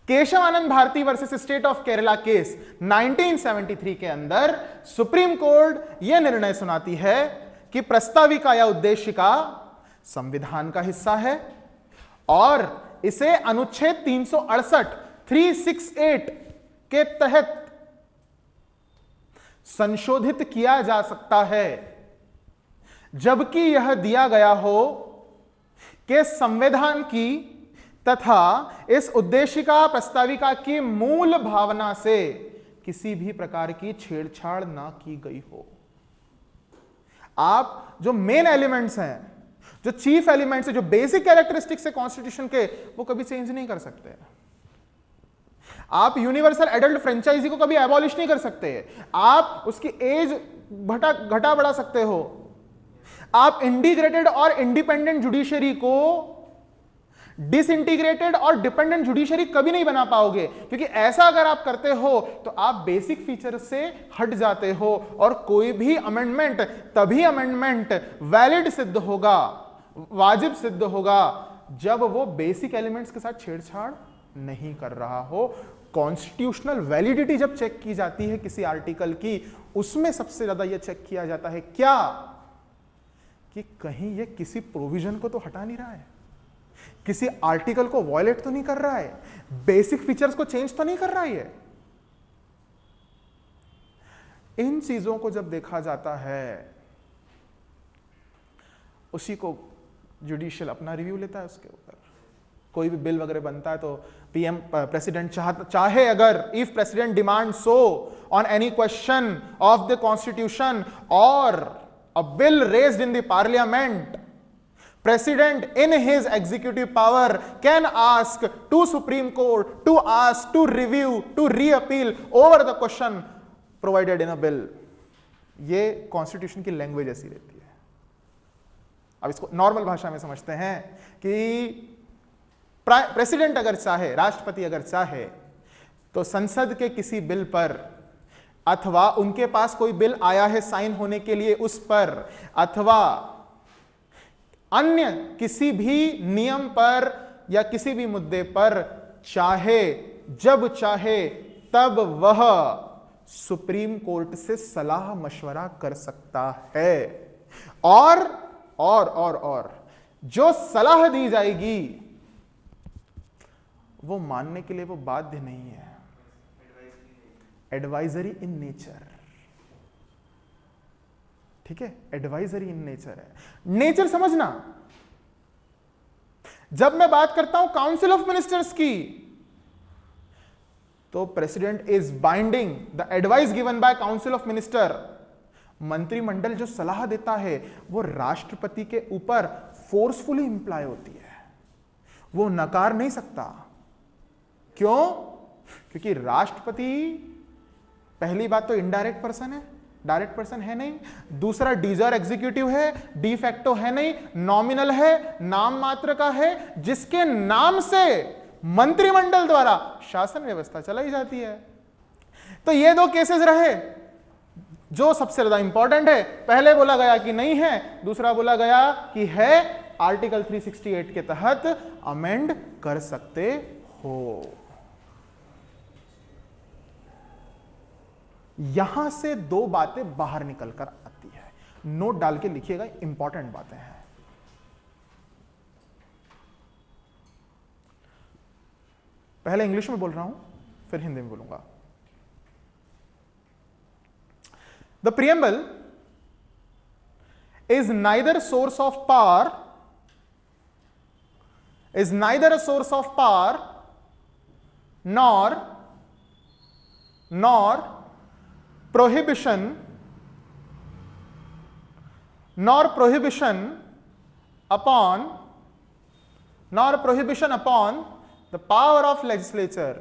A: Kesavananda Bharati versus state of Kerala case 1973 के अंदर supreme court यह निर्णय सुनाती है कि प्रस्ताविका या उद्देशिका संविधान का हिस्सा है और इसे अनुच्छेद 368 के तहत संशोधित किया जा सकता है, जबकि यह दिया गया हो कि संविधान की तथा इस उद्देशिका प्रस्ताविका की मूल भावना से किसी भी प्रकार की छेड़छाड़ ना की गई हो। आप जो मेन एलिमेंट्स हैं, जो चीफ एलिमेंट्स हैं, जो बेसिक कैरेक्टरिस्टिक्स है कॉन्स्टिट्यूशन के, वो कभी चेंज नहीं कर सकते। आप यूनिवर्सल एडल्ट फ्रेंचाइजी को कभी एबॉलिश नहीं कर सकते। आप उसकी एज घटा बढ़ा सकते हो। आप इंटीग्रेटेड और इंडिपेंडेंट जुडिशरी को डिसइंटीग्रेटेड और डिपेंडेंट जुडिशरी कभी नहीं बना पाओगे, क्योंकि ऐसा अगर आप करते हो तो आप बेसिक फीचर से हट जाते हो और कोई भी अमेंडमेंट तभी अमेंडमेंट वैलिड सिद्ध होगा, वाजिब सिद्ध होगा, जब वो बेसिक एलिमेंट्स के साथ छेड़छाड़ नहीं कर रहा हो। कॉन्स्टिट्यूशनल वैलिडिटी जब चेक की जाती है किसी आर्टिकल की, उसमें सबसे ज्यादा यह चेक किया जाता है क्या, कि कहीं ये किसी प्रोविजन को तो हटा नहीं रहा है, किसी आर्टिकल को वॉयलेट तो नहीं कर रहा है, बेसिक फीचर्स को चेंज तो नहीं कर रहा है। इन चीजों को जब देखा जाता है, उसी को जुडिशियल अपना रिव्यू लेता है उसके ऊपर। कोई भी बिल वगैरह बनता है तो पीएम प्रेसिडेंट चाहे अगर if president demand so on any question of the constitution और a bill raised in the parliament, President in his executive power can ask to Supreme Court to ask, to review, to reappeal over the question provided in a bill. ये constitution की language ऐसी रहती है। अब इसको normal भाषा में समझते हैं कि प्रेसिडेंट अगर चाहे, राष्ट्रपति अगर चाहे, तो संसद के किसी बिल पर अथवा उनके पास कोई बिल आया है साइन होने के लिए उस पर, अथवा अन्य किसी भी नियम पर या किसी भी मुद्दे पर चाहे जब चाहे तब वह सुप्रीम कोर्ट से सलाह मशवरा कर सकता है। और जो सलाह दी जाएगी वो मानने के लिए वो बाध्य नहीं है। एडवाइजरी इन नेचर, ठीक है, एडवाइजरी इन नेचर है। नेचर समझना, जब मैं बात करता हूं काउंसिल ऑफ मिनिस्टर्स की, तो president is binding the advice given by council of minister. मंत्रिमंडल जो सलाह देता है वो राष्ट्रपति के ऊपर फोर्सफुली इंप्लाई होती है, वो नकार नहीं सकता। क्यों? क्योंकि राष्ट्रपति पहली बात तो इनडायरेक्ट पर्सन है, डायरेक्ट पर्सन है नहीं। दूसरा डीजर एग्जीक्यूटिव है, डी फैक्टो है नहीं, नॉमिनल है, नाम मात्र का है, जिसके नाम से मंत्रिमंडल द्वारा शासन व्यवस्था चलाई जाती है। तो ये दो केसेस रहे जो सबसे ज्यादा इंपॉर्टेंट है। पहले बोला गया कि नहीं है, दूसरा बोला गया कि है, आर्टिकल 368 के तहत अमेंड कर सकते हो। यहां से दो बातें बाहर निकल कर आती है, नोट डाल के लिखिएगा, इंपॉर्टेंट बातें हैं। पहले इंग्लिश में बोल रहा हूं, फिर हिंदी में बोलूंगा। The preamble is neither source of power, is neither a source of power nor prohibition upon the power of legislature,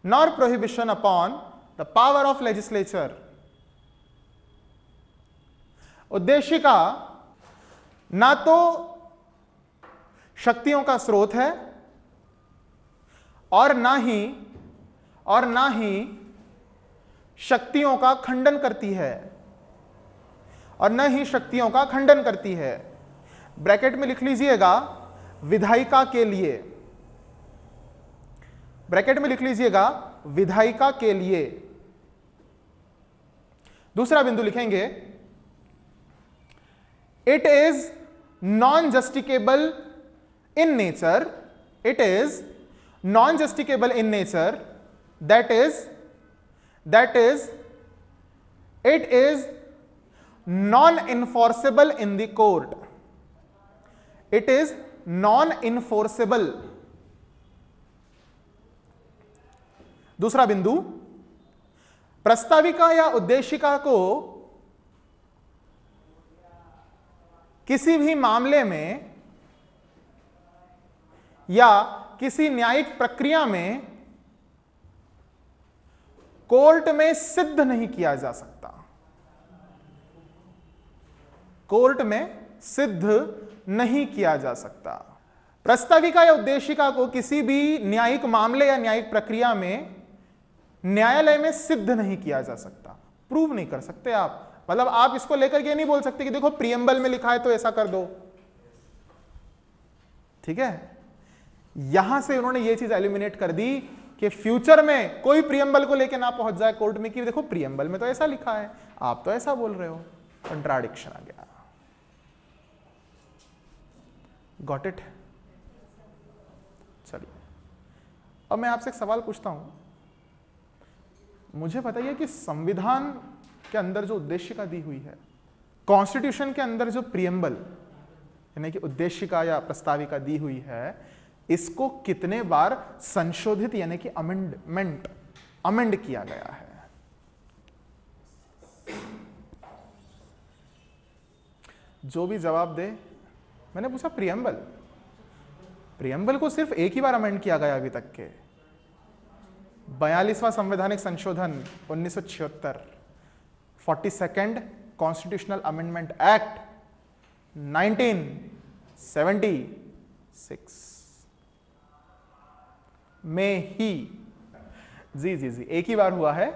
A: nor prohibition upon the power of legislature। उद्देशिका ना तो शक्तियों का स्रोत है और ना ही शक्तियों का खंडन करती है, और न ही शक्तियों का खंडन करती है। ब्रैकेट में लिख लीजिएगा विधायिका के लिए, ब्रैकेट में लिख लीजिएगा विधायिका के लिए। दूसरा बिंदु लिखेंगे, it is non justiciable in nature, it is non-justicable in nature, that is it is non-enforceable in the court, it is non-enforceable। दूसरा बिंदु, प्रस्ताविका या उद्देशिका को किसी भी मामले में या किसी न्यायिक प्रक्रिया में कोर्ट में सिद्ध नहीं किया जा सकता, कोर्ट में सिद्ध नहीं किया जा सकता। प्रस्ताविका या उद्देशिका को किसी भी न्यायिक मामले या न्यायिक प्रक्रिया में न्यायालय में सिद्ध नहीं किया जा सकता, प्रूव नहीं कर सकते आप। मतलब आप इसको लेकर के नहीं बोल सकते कि देखो प्रियम्बल में लिखा है तो ऐसा कर दो, ठीक है। यहां से उन्होंने ये चीज एलिमिनेट कर दी कि फ्यूचर में कोई प्रियम्बल को लेकर ना पहुंच जाए कोर्ट में कि देखो प्रियम्बल में तो ऐसा लिखा है, आप तो ऐसा बोल रहे हो, कंट्राडिक्शन आ गया। Got it? चलिए, अब मैं आपसे एक सवाल पूछता हूं, मुझे बताइए कि संविधान के अंदर जो उद्देशिका दी हुई है, कॉन्स्टिट्यूशन के अंदर जो प्रियम्बल यानी कि उद्देशिका या प्रस्ताविका दी हुई है, इसको कितने बार संशोधित यानी कि अमेंड किया गया है। जो भी जवाब दे, मैंने पूछा प्रियम्बल को सिर्फ एक ही बार अमेंड किया गया अभी तक के। 42वां संवैधानिक संशोधन 1976, 42nd कॉन्स्टिट्यूशनल अमेंडमेंट एक्ट 1976 में ही जी एक ही बार हुआ है,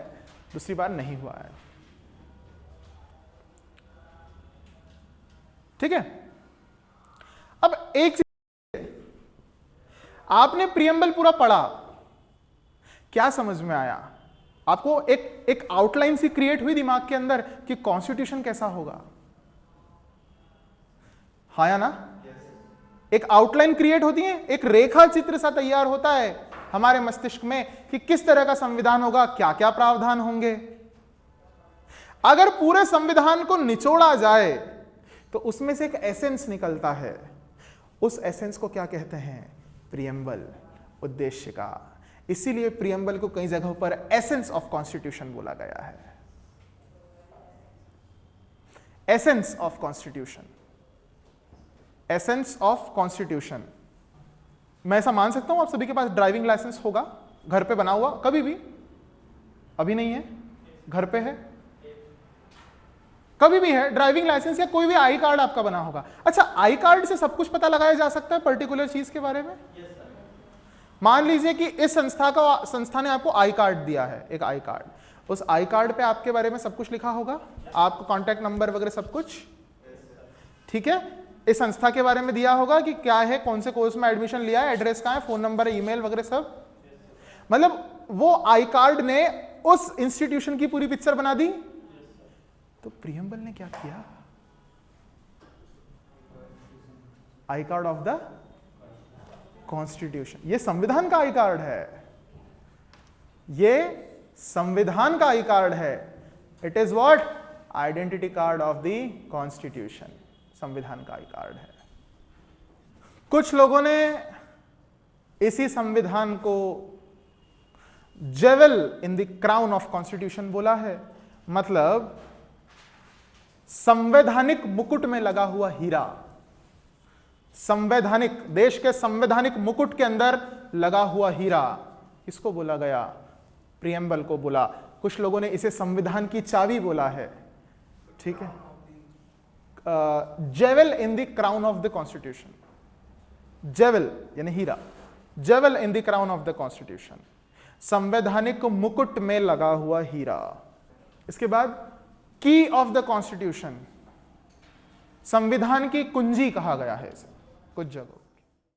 A: दूसरी बार नहीं हुआ है। ठीक है। अब एक चीज, आपने प्रियम्बल पूरा पढ़ा, क्या समझ में आया आपको? एक आउटलाइन सी क्रिएट हुई दिमाग के अंदर कि कॉन्स्टिट्यूशन कैसा होगा, हाँ या ना? एक आउटलाइन क्रिएट होती है, एक रेखा चित्र सा तैयार होता है हमारे मस्तिष्क में कि किस तरह का संविधान होगा, क्या क्या प्रावधान होंगे। अगर पूरे संविधान को निचोड़ा जाए तो उसमें से एक एसेंस निकलता है। उस एसेंस को क्या कहते हैं? प्रियम्बल, उद्देशिका। इसीलिए प्रियम्बल को कई जगहों पर एसेंस ऑफ कॉन्स्टिट्यूशन बोला गया है। Essence of constitution, essence of constitution. मैं ऐसा मान सकता हूं आप सभी के पास ड्राइविंग लाइसेंस होगा, घर पे बना हुआ, कभी भी? अभी नहीं है, घर पे है, कभी भी है ड्राइविंग लाइसेंस या कोई भी आई कार्ड आपका बना होगा। अच्छा, आई कार्ड से सब कुछ पता लगाया जा सकता है पर्टिकुलर चीज के बारे में? मान लीजिए कि इस संस्था ने आपको आई कार्ड दिया है, एक आई कार्ड, उस आई कार्ड पे आपके बारे में सब कुछ लिखा होगा, आपको कॉन्टैक्ट नंबर वगैरह सब कुछ, ठीक है। इस संस्था के बारे में दिया होगा कि क्या है, कौन से कोर्स में एडमिशन लिया है, एड्रेस कहां है, फोन नंबर है, ईमेल वगैरह सब। मतलब वो आई कार्ड ने उस इंस्टीट्यूशन की पूरी पिक्चर बना दी। तो प्रियम्बल ने क्या किया? I card of the constitution. ये संविधान का आई कार्ड है, ये संविधान का आई कार्ड है। It is what? Identity card of the constitution. संविधान का आई कार्ड है। कुछ लोगों ने इसी संविधान को jewel in the crown of constitution बोला है। मतलब संवैधानिक मुकुट में लगा हुआ हीरा, संवैधानिक, देश के संवैधानिक मुकुट के अंदर लगा हुआ हीरा, इसको बोला गया, प्रियम्बल को बोला। कुछ लोगों ने इसे संविधान की चाबी बोला है। ठीक है, jewel in the crown of the constitution, jewel यानी हीरा, jewel in the crown of the constitution, संवैधानिक मुकुट में लगा हुआ हीरा। इसके बाद की ऑफ द कॉन्स्टिट्यूशन, संविधान की कुंजी कहा गया है इसे कुछ जगहों।